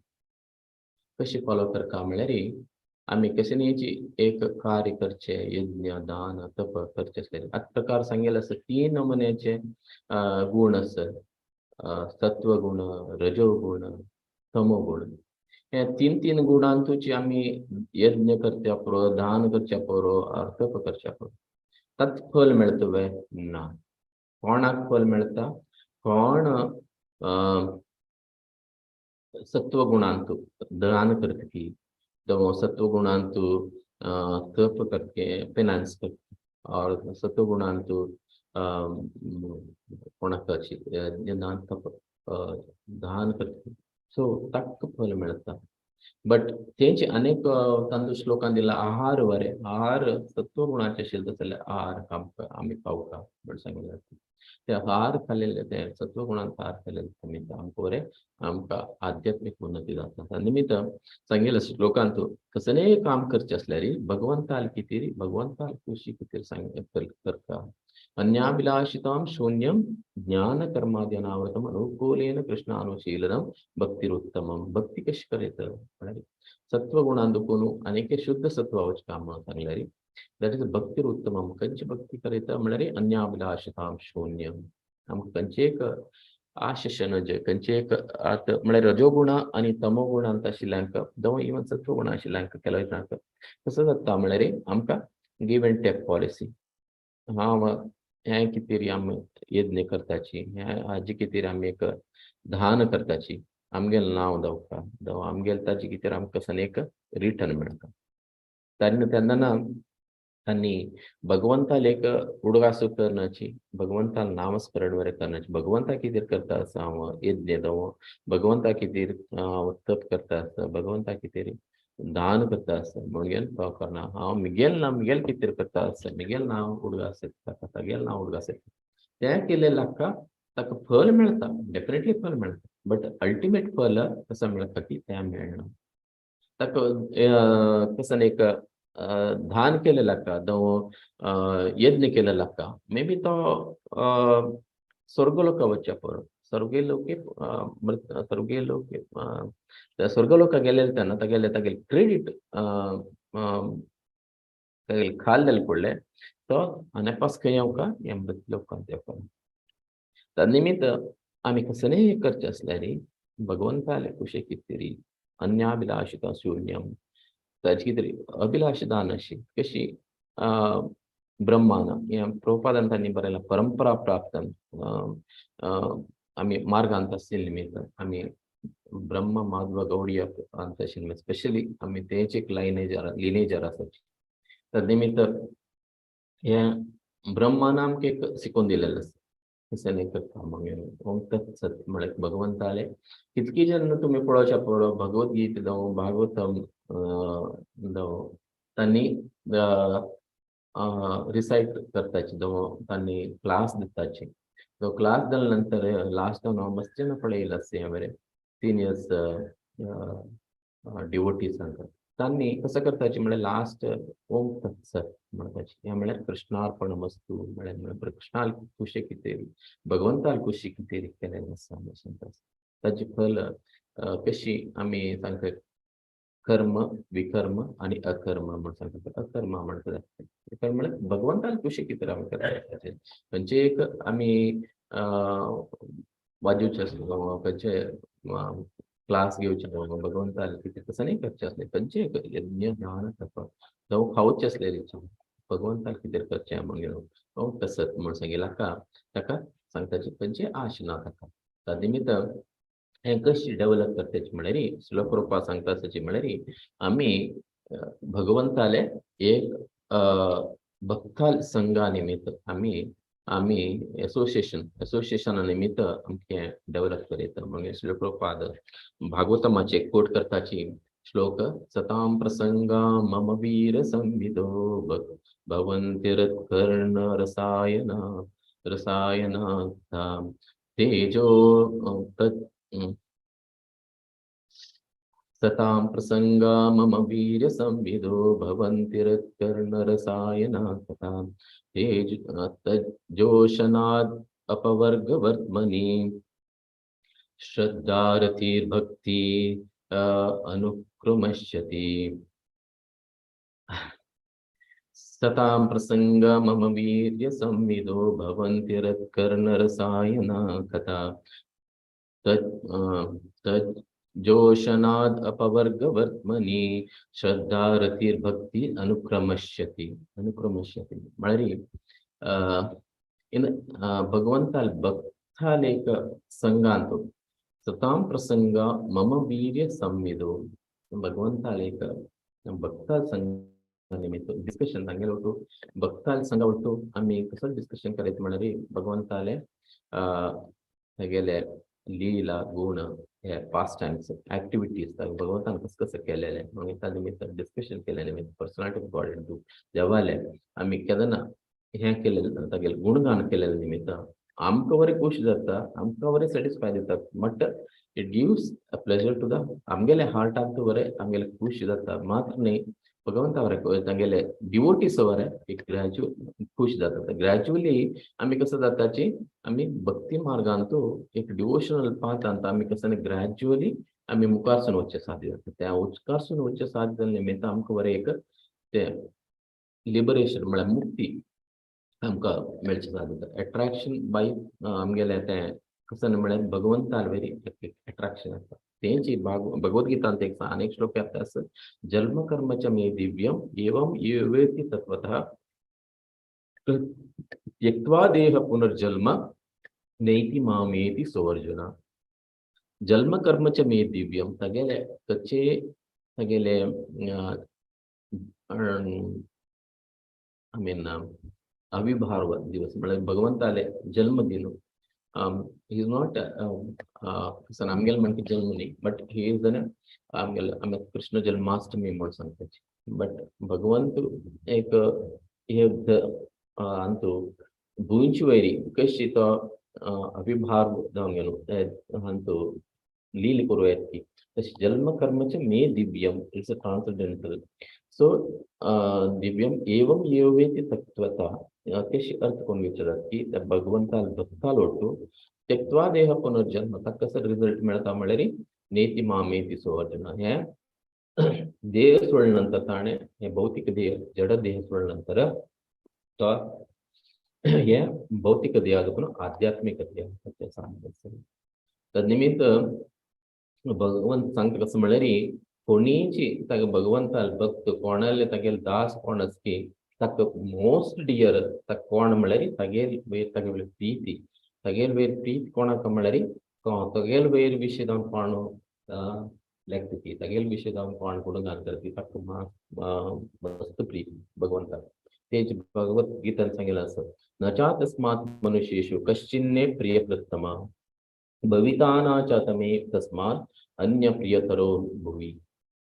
कशी फॉलो करता म्हळ्यार आमी कशेंची एक कार्य करचे यज्ञ दान तप करचे असले आत प्रकार सांगेले आसा 3 नमुन्याचे गुण आसत सत्वगुण रजोगुण तमोगुण हे 3 गुणांतूची आमी यज्ञ करच्या पुरो दान करच्या पुरो तप करच्या पुरो तात फल मेळतवे ना कोणाक फल मेळटा कोण सत्वगुणांतू दान करतकी तो सत्वगुणांतू तप करके पेनांस करके और सत्वगुणांतू कोणाक दान तप दान करतकी सो ताका फल मेळटा बट तेंचे अनेक तांदूळ श्लोकान दिला आहार वरे आहार सत्वगुणाचे आशिल्ले जाल्यार आहार आमी खावका म्हण सांगिल्लें ते आहार खाल्लेले ते सत्वगुणांत आहार खाल्लेले निमित्त आमकां बरें आमकां आध्यात्मीक उन्नती जाता निमित्त सांगिल्लें श्लोकांत कसलेंय काम करचें असल्यार भगवंताल कितें भगवंताल खुशी कितें करता अन्याभिलाषितां शून्यं ज्ञान कर्मादि अनावृतम अनुकूलेन कृष्णानुशीलनम भक्तिरुत्तमम भक्ती कशी करेत म्हळ्यार सत्वगुणां दुखून अनेक शुद्ध सत्वावच काम सांगल्यार दॅट इज भक्तिरुत्तमम खंयची भक्ती करीत म्हळ्यार अन्याभिलाषितां शून्यम आमकां खंयची एक आशशनज खंयची एक आत म्हळ्यार रजोगुण आनी तमोगुणांत आशिल्ल्यांक जावं इवन सत्वगुण आशिल्ल्यांक केलो वयता कसो जाता म्हळ्यार आमकां गिव एंड टेक पॉलिसी हांव हे कितें आमी यज्ञ करताची हाजे कितें आमी एक दान करताची आमगेलें नांव जावं आमगेलें ताजे कितें आमकां सन एक रिटर्न मेळटा तेन्ना तांणी भगवंताल एक उडवासू करण्याची भगवंताल नामस्मरण वरें करण्याची भगवंता कितें करता आसा हांव यज्ञ जावं भगवंता कितें तप करता आसा भगवंता कितें दान करता आसा म्हणून तो करना हांव मिगेल कितें करता आसा मिगेल नांव उडगास येता तागेलें नांव उडगास येता तें केलें ताका फल मेळटा डेफिनेटली फल मेळटा बट अल्टिमेट फल कसं मेळटा की तें मेळना ताका कसं एक दान केलेला जावं यज्ञ केलेला मे बी तो स्वर्गलोका वचच्या परो स्वर्गलोके स्वर्गलोके स्वर्गलोका गेलेले तेन्ना तागेले क्रेडिट खाल जाले पडले तो अनेपास खंय येवका हे लोकांत येवका तन्निमित्त आमी कसलेंय करचें असल्यार भगवंताले कुशे कितें अन्याभिलाषिता शून्यम ताची कितें अभिलाष दान अशी कशी ब्रह्मान हे प्रभुपादान तांणी बरयलां परंपरा प्राप्त आमी मार्गांत आशिल्ले निमित्त आमी ब्रह्म माधव गौडीय अंत आशिल्ले स्पेशली आमी तेच एक लिनेजर आसाची तन्निमित्त हे ब्रह्मान आमकां एक शिकोवन दिलेलें आसा कसलें करता मागीर ओम तत्सत म्हळ्यार भगवंताले कितकी जेन्ना तुमी पळोवच्या पळो भगवद्गीता जावं भागवतम जावं तांणी रिसायट करताची जावं तांणी क्लास दिताची तो क्लास जाले नंतर लास्ट हांव मस्तीन पळयला आसा बरें 3 years डिवोटी सांगता तांणी कसं करताची म्हळ्यार लास्ट ओम तत्सत म्हणटाची हे म्हळ्यार कृष्णार्पण वस्तू म्हळ्यार कृष्णाल खुशी कितें भगवंताल खुशी कितें केलेलें आसा सांगता ताची फल कशी आमी सांगता कर्म विकर्म आणि अकर्म म्हणून सांगता अकर्म म्हणटा म्हळ्यार भगवंताल खुशी कितें आमी करता खंयचे एक आमी वाजोवचे आसलो खंयचे क्लास घेवचे भगवंताल कितें तसं नाही करचें असलें खंयचे एक यज्ञ ध्यान तप जावं खावचे असले भगवंताल कितें करचें म्हणून तसत म्हूण सांगिल्ला ताका सांगताची खंयची आश ना ताका ताजे निमित्त हें कशी डेव्हलप करताची म्हळ्यार श्लोक रूपा सांगता आसची म्हळ्यार आमी भगवंताले एक भक्ताल संघा निमित्त आमी आमी एसोसिएशना निमित्त आमचे डेव्हलप करीत. म्हणजे श्लोक रूपाद भागवतमाचे कोट करताची श्लोक सतां प्रसंगा मम वीर संविदो भवन्तिरत्कर्ण रसायना तेजो तत् सतां प्रसंगा मम वीर संविदो भवन्तिरत्कर्णरसायना तथा तज्जोषणाद् अपवर्गवर्त्मनि श्रद्धारतिर्भक्ति अनुक्रमश्यति सतां प्रसंगा मम वीर्य संविदो भवन्तिरत्कर्णरसायना कथा तज्जोषणाद् अपवर्गवर्त्मनि श्रद्धारतिर्भक्ति अनुक्रमश्यति म्हळ्यार इन भगवंताल भक्ताल एक संघांतो सतां प्रसंगा मम वीर्य संविदो भगवंताल एक भक्ताल संघ निमित्त डिस्कशन तांगेले उठू भक्ताल संघा उठू आम्ही कसं डिस्कशन करायचं म्हळ्यार भगवंताले तेगेले लीला गुण हे पास्ट टाइम्स ऍक्टिव्हिटीज भगवंतान कसं कसं केलेले मग त्या निमित्त डिस्कशन केल्या निमित्त पर्सनॅलिटी ऑफ गॉड इंटू देवाले आम्ही केदना हे केलेलं तागेले गुणगान केलेल्या निमित्त आमकां बरें खुश जाता आमकां बरें सॅटिस्फाय दितात but it gives a pleasure to the आमगेले हार्टाक तो बरें आमगेले खुश जाता मात्र न्ही भगवंता बरें तांगेले डिवोटीस बरें एक खुश जाता ग्रॅज्युअली आमी कसं जाताची आमी भक्ती मार्गांतू एक डिवोशनल पाथांत आमी कसं ग्रॅज्युअली आमी मुखारसून वच्चे साध्य जाता त्या मुखारसून वच्चे साध्य जाल्या निमित्त आमकां बरें एक ते लिबरेशन म्हळ्यार मुक्ती आमकां मेळचें साध्य जाता एट्रॅक्शन बाय आमगेलें तें कसं म्हळ्यार भगवंताल वेरी एट्रॅक्शन आसता तेंची भगवत गीतांत एक अनेक श्लोक येता आसत जन्म कर्मच मे दिव्यम एवं येवेति तत्वतः त्यक्त्वा देह पुनर्जन्म नैति मामेति सोऽर्जुन जन्म कर्मच मे दिव्यम तगेले तचे तगेले अविभाव दिवस म्हळ्यार भगवंताले जन्म दिलो he is not son आमगेल म्हणके जन्म न्ही बट he is an आमगेल आमी कृष्ण जन्माष्टमी म्हूण सांगताची बट भगवंत एक हे अंतू भुंयची वैरी कशी तो अविभाव जावन गेलो अंतू लील करू येतकी तशी जन्म कर्मच मे दिव्यम इट्स अ ट्रान्सडेंटल सो दिव्यम एवं येवेति तत्वता कशी अर्थ कोण विचारतात की त्या भगवंताल भक्ताल ओटू त्यक्त्वा देह पुनर्जन्म ताका कसं रिझल्ट मेळटा म्हळ्यार नेति मामेति सोऽर्जुन हे देह सोडल्या नंतर ताणे हे भौतिक देह जड देह सोडल्या नंतर तो हे भौतिक देह देखून आध्यात्मिक देह ते सांगता तन्निमित्त भगवंत सांगता कसं म्हळ्यार कोणीची ताका भगवंताल भक्त कोणाले तागेले दास कोण असकी ताका मोस्ट डियर ताका कोण म्हळ्यार तागेल वयर तागेले प्रीती तागेल वयर प्रीत कोणाक म्हळ्यार तागेल वयर विशीं जावन कोण लेखती तागेल विशीं जावन कोण गुणगान करपी ताका मस्त प्रीत भगवंताक तेच भगवत गीतान सांगिल्लें आसा नचा तस्मात् मनुष्येषु कश्चिन्ने प्रियप्रतमा भविताना च तमे तस्मात् अन्य प्रियतरो भुवी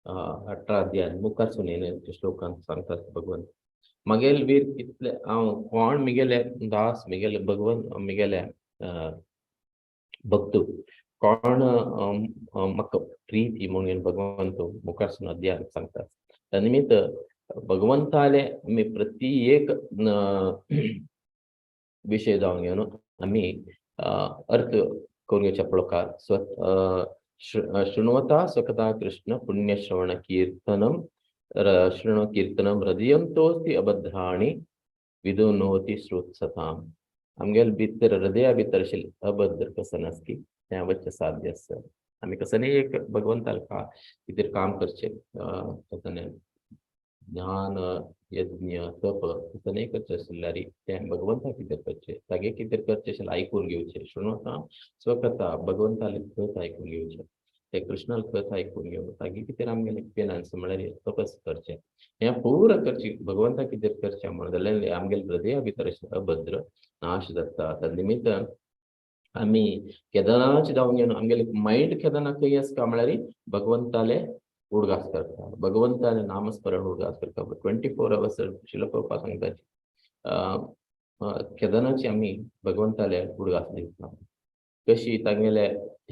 18 अध्याय मुखार सुनेन श्लोकांत सांगतात भगवंत मगेल वीर कितले हांव कोण मिगेले दास मिगेले भगवंत मिगेले भक्त कोण म्हाका प्रीती म्हणून भगवंत मुखार सुन अध्याय सांगतात त्या निमित्त भगवंताले आमी प्रति एक विषय जावन घेवन आमी अर्थ करून घेवचे पळोवकार शृण्वता स्वकथा कृष्ण पुण्यश्रवण कीर्तनम कीर्तनम हृदयंतोस्ति अभद्राणि विदुनोति श्रुतसताम आमगेल भितर हृदया भितर आशिल्ली अभद्र कसन आसकी तें वच्चे साध्य आसा आमी कसं एक भगवंताल कितें काम करचें कसं ज्ञान यज्ञ तप तसं नाही करचे आशिल्ल्यारी ते भगवंता कितें करचे तागे कितें करचे आशिल्लें आयकून घेवचें शुणवता स्वकथा भगवंताले खत आयकून घेवचें ते कृष्णाल खत आयकून घेवन तागे कितें आमगेलें पेनांस म्हळ्यार तपस करचें हें पुरां करचें भगवंता कितें करचें म्हणून जाल्यार आमगेले हृदया भितर अशें अभद्र नाश जाता त्या निमित्तान आमी केदारनाथ जावन घेवन आमगेले मायंड केदारनाथ खंय आसता म्हळ्यार भगवंताले उडगास करता भगवंताले नामस्मरण उडगास करता 24 hours शिला प्रभुपाद सांगता केदारनाथची आमी भगवंताले उडगास दिता कशी तांगेले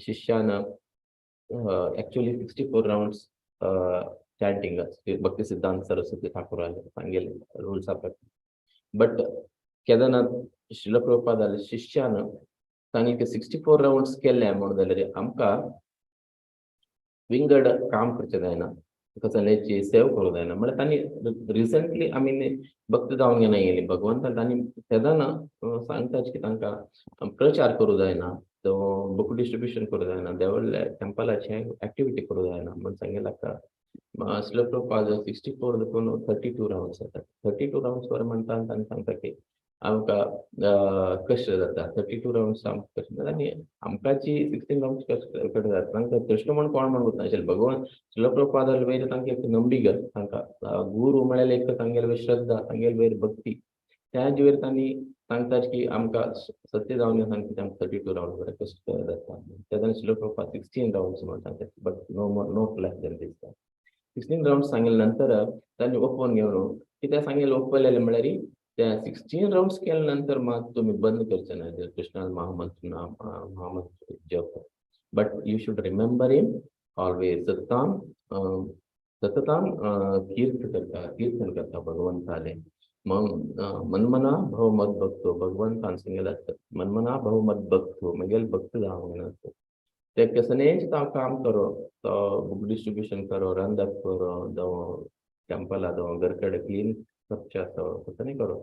शिष्यान एक्चुअली 64 राउंड्स चॅन्टिंग भक्ती सिद्धांत सरस्वती ठाकुराले तांगेले रुल्स आसा बट केदारनाथ शिला प्रभुपादाले शिष्यान तांणी 64 राउंड्स केले म्हणून जाल्यार आमकां विंगड काम करचें जायना कसल्याची सेव करूं जायना म्हळ्यार तांणी रिसंटली आमी भक्त जावन घेवन येयली भगवंतान तांणी तेदाना सांगता की तांकां प्रचार करूं जायना तो बुक डिस्ट्रिब्युशन करूं जायना देवळ्या टेंपलाचे एक्टिविटी करूं जायना म्हणून सांगलें श्लोक प्रभुपाद 64 देखून 32 राउंड्स जातात 32 राउंड्स वर म्हणटा तांणी सांगता की आमकां कश्ट जाता 32 राउंड्स आमकां कश्ट जाता आनी आमकां जी 16 राउंड्स कश्ट जाता तांकां कृष्ण म्हण कोण म्हण वता आशिल्लें भगवान श्लोक प्रभुपाद वयर तांकां एक नंबिका तांकां गुरू म्हळ्यार एक तांगेले वयर श्रद्धा तांगेले वयर भक्ती त्याच वयर तांणी सांगता की आमकां सत्य जावन सांगता की आमकां 32 राउंड्स वर कश्ट जाता तेन्ना श्लोक प्रभुपाद 16 राउंड्स म्हण सांगता but no less than these 16 rounds सांगिल्ले नंतर तांणी ओपन घेवन कित्याक सांगिल्लें ओपलेलें म्हळ्यार त्या 16 राउंड्स केल्या नंतर मात तुम्ही बंद करचे ना कृष्णा महामंत्र महामंत्र जप but you should remember him always सतताम कीर्तन करता भगवंताले मनमना भव मत भक्तो भगवंतान सांगितलं मनमना भव मत भक्तो मगेल भक्त जावन ते कसनेच काम करो तो बुक डिस्ट्रीब्यूशन करो रंदप करो दो टेंपला दो घरकडे क्लीन करचे तो तसं नाही करो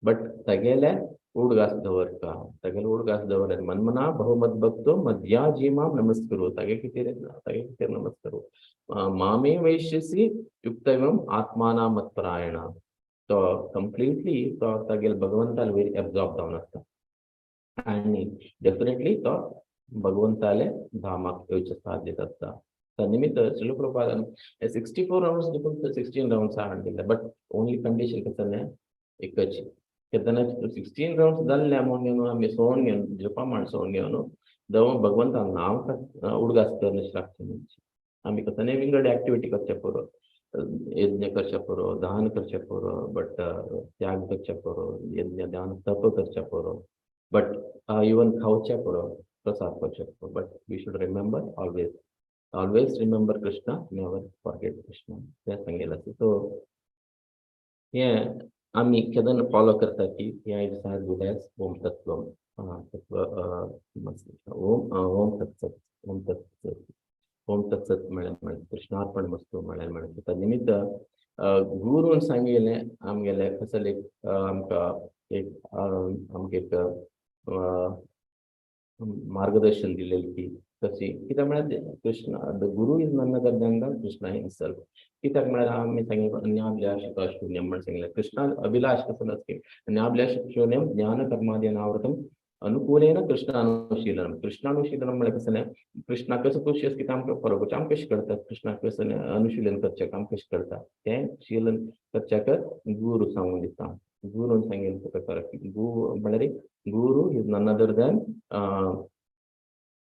बट तगेले उडगास दवरता तगेले उडगास दवर मनमना बहुमत बघतो मध्या जीमा नमस्करो तगे किती नमस्करो मामे वैश्यसी युक्तम आत्माना मत्परायण तो कंप्लीटली तो तगेल भगवंताला वेरी एब्झॉर्ब जावन आसता आणि डेफिनेटली तो भगवंताले धामाक येवचे साध्य जाता त्या निमित्त श्रील प्रभुपादान 64 राउंड्स देखून 16 राउंड्स हाडले बट ओनली कंडिशन कसं एकच केदारनाथ 16 राउंड्स जाल्ले म्हणून घेवन आमी सोडून घेवन जपा माण सोडून घेवन देव भगवंता नांव उडगास करन लागचें आमी कसं विंगड एक्टिविटी करचे पुरो यज्ञ करचे पुरो दान करचे पुरो बट त्याग करचे पुरो यज्ञ दान तप करचे पुरो बट इवन खावचे पुरो प्रसाद करचे पुरो but we should remember always remember Krishna never forget Krishna ते सांगिल्लें आसा सो हे आमी केदारनाथ फॉलो करता की हे इज एज गुड एज ओम तत्व ओम तत्सत ओम तत्सत ओम तत्सत म्हळ्यार कृष्णार्पण वस्तू म्हळ्यार त्या निमित्त गुरून सांगिल्लें आमगेले कसले आमकां एक मार्गदर्शन दिलेलें की कशी कित्याक म्हळ्यार Krishna the guru is none other than the Krishna himself कित्याक म्हळ्यार आमी सांगिल्लें अन्याभिलाष शून्यम म्हण सांगिल्लें कृष्णा अभिलाष कसो नासता अन्याभिलाष शून्यम ज्ञान कर्मादि अनावृतम अनुकूलेन कृष्णानुशीलनम कृष्णानुशीलनम म्हळ्यार कसं कृष्णा कसो खुशी आसा कित्याक आमकां फरक आमकां कशें कळटा कृष्णाक कसं अनुशीलन करचें आमकां कशें कळटा तें शीलन करच्याक गुरू सांगून दिता गुरून सांगिल्लें प्रकार म्हळ्यार guru is none other than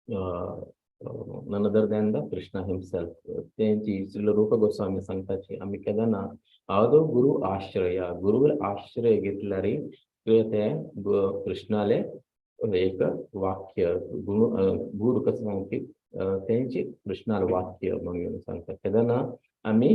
none other than the Krishna himself. त्यांची श्रील रूप गोस्वामी सांगताची आम्ही केदारनाथ आदो गुरु आश्रय घेतल्यार ते कृष्णाले एक वाक्य गुरु कसं सांगते त्यांची कृष्णाला वाक्य म्हणून सांगतात केदारनाथ आम्ही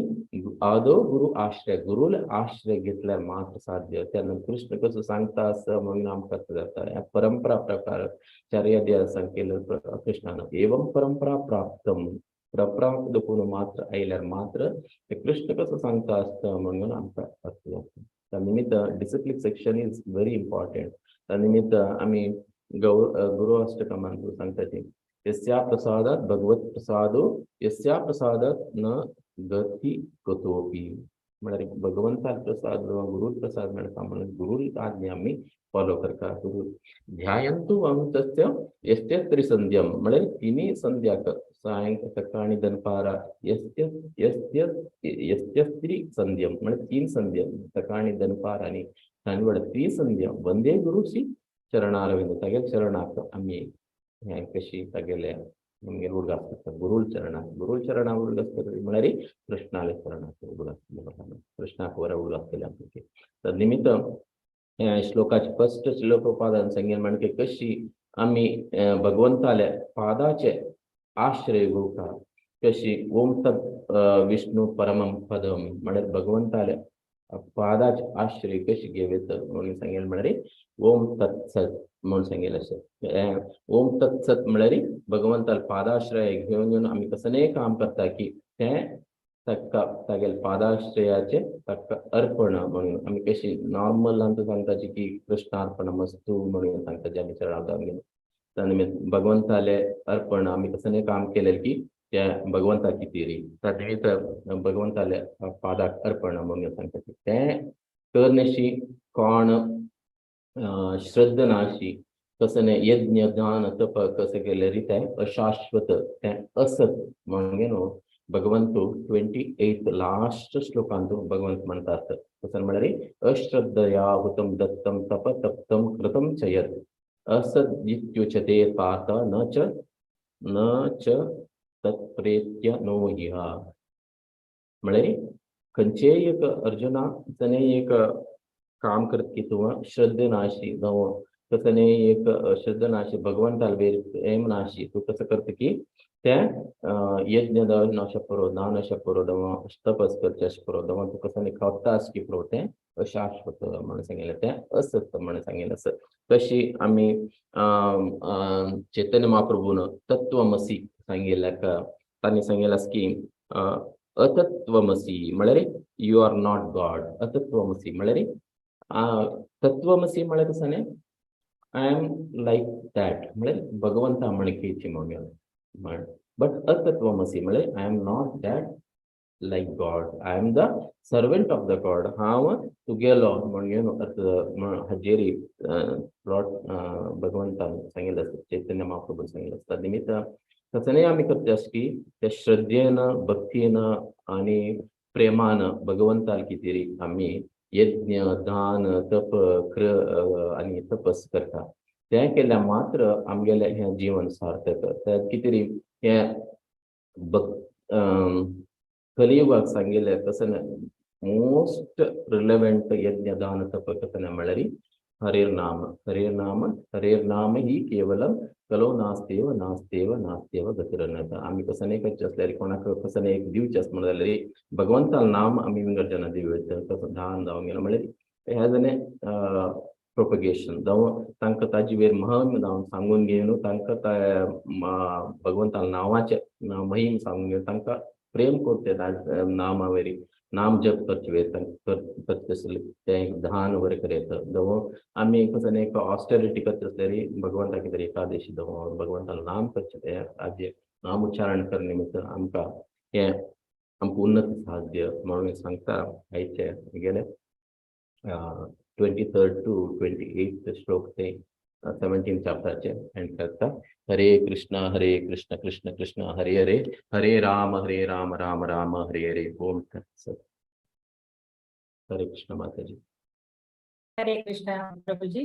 आदो गुरुला आश्रय घेतल्यार मात्र साध्य त्यांना कृष्ण कसं सांगता असं म्हणून आमकां जाता या परंपरा प्रकार चर्या सांगेल कृष्णानं एवं परंपरा प्राप्तम प्रप्राप्त देखून मात्र आयल्यार मात्र ते कृष्ण कसं सांगता असतं म्हणून आमकां असतं त्या निमित्त discipline section is very important त्या निमित्त आम्ही गुरु अष्टकमान सांगता यस्या प्रसादात भगवत प्रसादो यस्या प्रसादात न गती कृतोपि म्हळ्यार भगवंता प्रसाद गुरु प्रसाद मेळटा म्हणून गुरु आज्ञा आमी फॉलो करता. गुरु ध्यायंतु अमृतस्य यस्य त्रिसंध्यम म्हळ्यार तिनी संध्याक सायंक सकाळ आणि दनपारा यस्य यस्य यस्य त्रिसंध्यम म्हळ्यार 3 संध्या सकाळ आणि दनपार आणि सांजवड त्रिसंध्या वंदे गुरुसी चरणारविंद तागे चरणाक आमी हे कशी तागेले नमगे उडगास गुरुल चरणा उडगास म्हळ्यार कृष्णाले चरणाक उडगास कृष्णाक वर उडगास केल्या आमचे तदनिमित्त श्लोकाचे फर्स्ट श्लोकोपादान सांगेन म्हणजे कशी आम्ही भगवंताल्या पादाचे आश्रय घेवता कशी ओम तत् विष्णू परमम पदम म्हळ्यार भगवंताल्या पादाचे आश्रय कशी घेवेत म्हणून सांगेल म्हळ्यार ओम तत्सत म्हणून सांगेल अशें ओम तत्सत म्हळ्यार भगवंताल पादाश्रय घेवन आमी कसले काम करता की तें ताका तागेले पादाश्रयाचे ताका अर्पण म्हणून आमी कशी नॉर्मल आमकां सांगताची की कृष्णार्पण मस्तू म्हणून सांगता जे आमी चढावता निमित्त भगवंताले अर्पण आमी कसले काम केले की त्या भगवंताची तिरी निमित्त भगवंताले पादाक अर्पण म्हणून सांगता तें करण्याशी कोण श्रद्धनाशी कसने यज्ञ दान तप कसे केले रिते अशाश्वत ते असत म्हणजे न्हू भगवंतू 28 लास्ट श्लोकांत भगवंत म्हणतात कसं म्हळ्यार अश्रद्धया हुतम दत्तम तप तप्तम कृतम च यत् असद्युच्यते पात न च तत्प्रेत्य नो ह्या म्हळ्यार खंयचे एक अर्जुना जने एक काम करत की तू श्रद्धेनाशी जावं कसं एक श्रद्धनाशी भगवंताल वेर प्रेम नाशी तू कसं करत की त्या यज्ञ नाश परो दानश परो दवा तपस करचेश परो दवा तू कसं खावतास की परो तें अशाश्वत म्हणून सांगितलं तें असत म्हणून सांगितलं असं कशी आम्ही चैतन्य महाप्रभून तत्वमसी सांगितलं का त्यांनी सांगितलं की अतत्वमसी म्हळ्यार यू आर नॉट गॉड अतत्वमसी म्हळ्यार तत्वमसी म्हळ्यार कसं न्ही आय एम लाईक दॅट म्हळ्यार भगवंता म्हणकेची म्हण बट अतत्वमसी म्हळ्यार I am not that like God I am the servant of the God हांव तुगेलो म्हणून हाजेरी लॉर्ड भगवंतान सांगितलं चैतन्य महाप्रभू सांगितलं असता निमित्त तसं आम्ही करते असं की त्या श्रद्धेनं भक्तीनं आणि प्रेमानं भगवंताल किती आम्ही यज्ञ दान तप आणि तपस करता ते केल्या मात्र आमगेले हे जीवन सार्थक त्यात किती हे कलियुगाक सांगितले कसं मोस्ट रिलेव्हंट यज्ञ दान तप कसं म्हळ्यार हरेर नाम ही केवलम कलो नास्तेव गतिरन्नत आम्ही कसं नाही करचे असल्यार कोणाक कसं नाही एक दिवचें म्हणून जाल्यार भगवंताल नाम आम्ही गरजना दिवं कसं ध्यान जावं गेलं म्हळ्यार हे जालें प्रोपगेशन जावं तांकां ताजी वेर महम जावन सांगून घेवन तांकां भगवंताल नांवाचे महिम सांगून घेवन तांकां प्रेम करते नामा वेरी नाम जप करचे वेर करचे ते ध्यान वगैरे करेत जावं आम्ही कसं एक ऑस्टेरिटी करता असल्यार भगवंता कितें एकादशी जावं भगवंताला नाम करचे ते हाजे नाम उच्चारण करणे निमित्त आमकां हे आमकां उन्नत साध्य म्हणून सांगता आयचे गेले 23rd to 28th श्लोक ते 17th चॅप्टरचे एंड करता हरे कृष्ण कृष्ण कृष्ण हरे हरे हरे राम राम राम हरे हरे ओम तत्सत हरे कृष्ण माताजी हरे कृष्ण प्रभुजी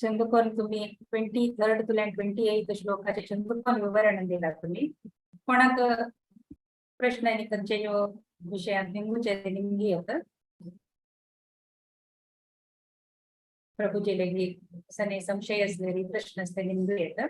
चंदुकोन तुम्ही 23rd to 28th श्लोकाचे चंदुकोन विवरण दिला तुम्ही कोणाक प्रश्न आणि खंयचे विशयान निंगूचे निमगी होता प्रभुजी लेगी सने संशय असलेली प्रश्न असते निंगू येतात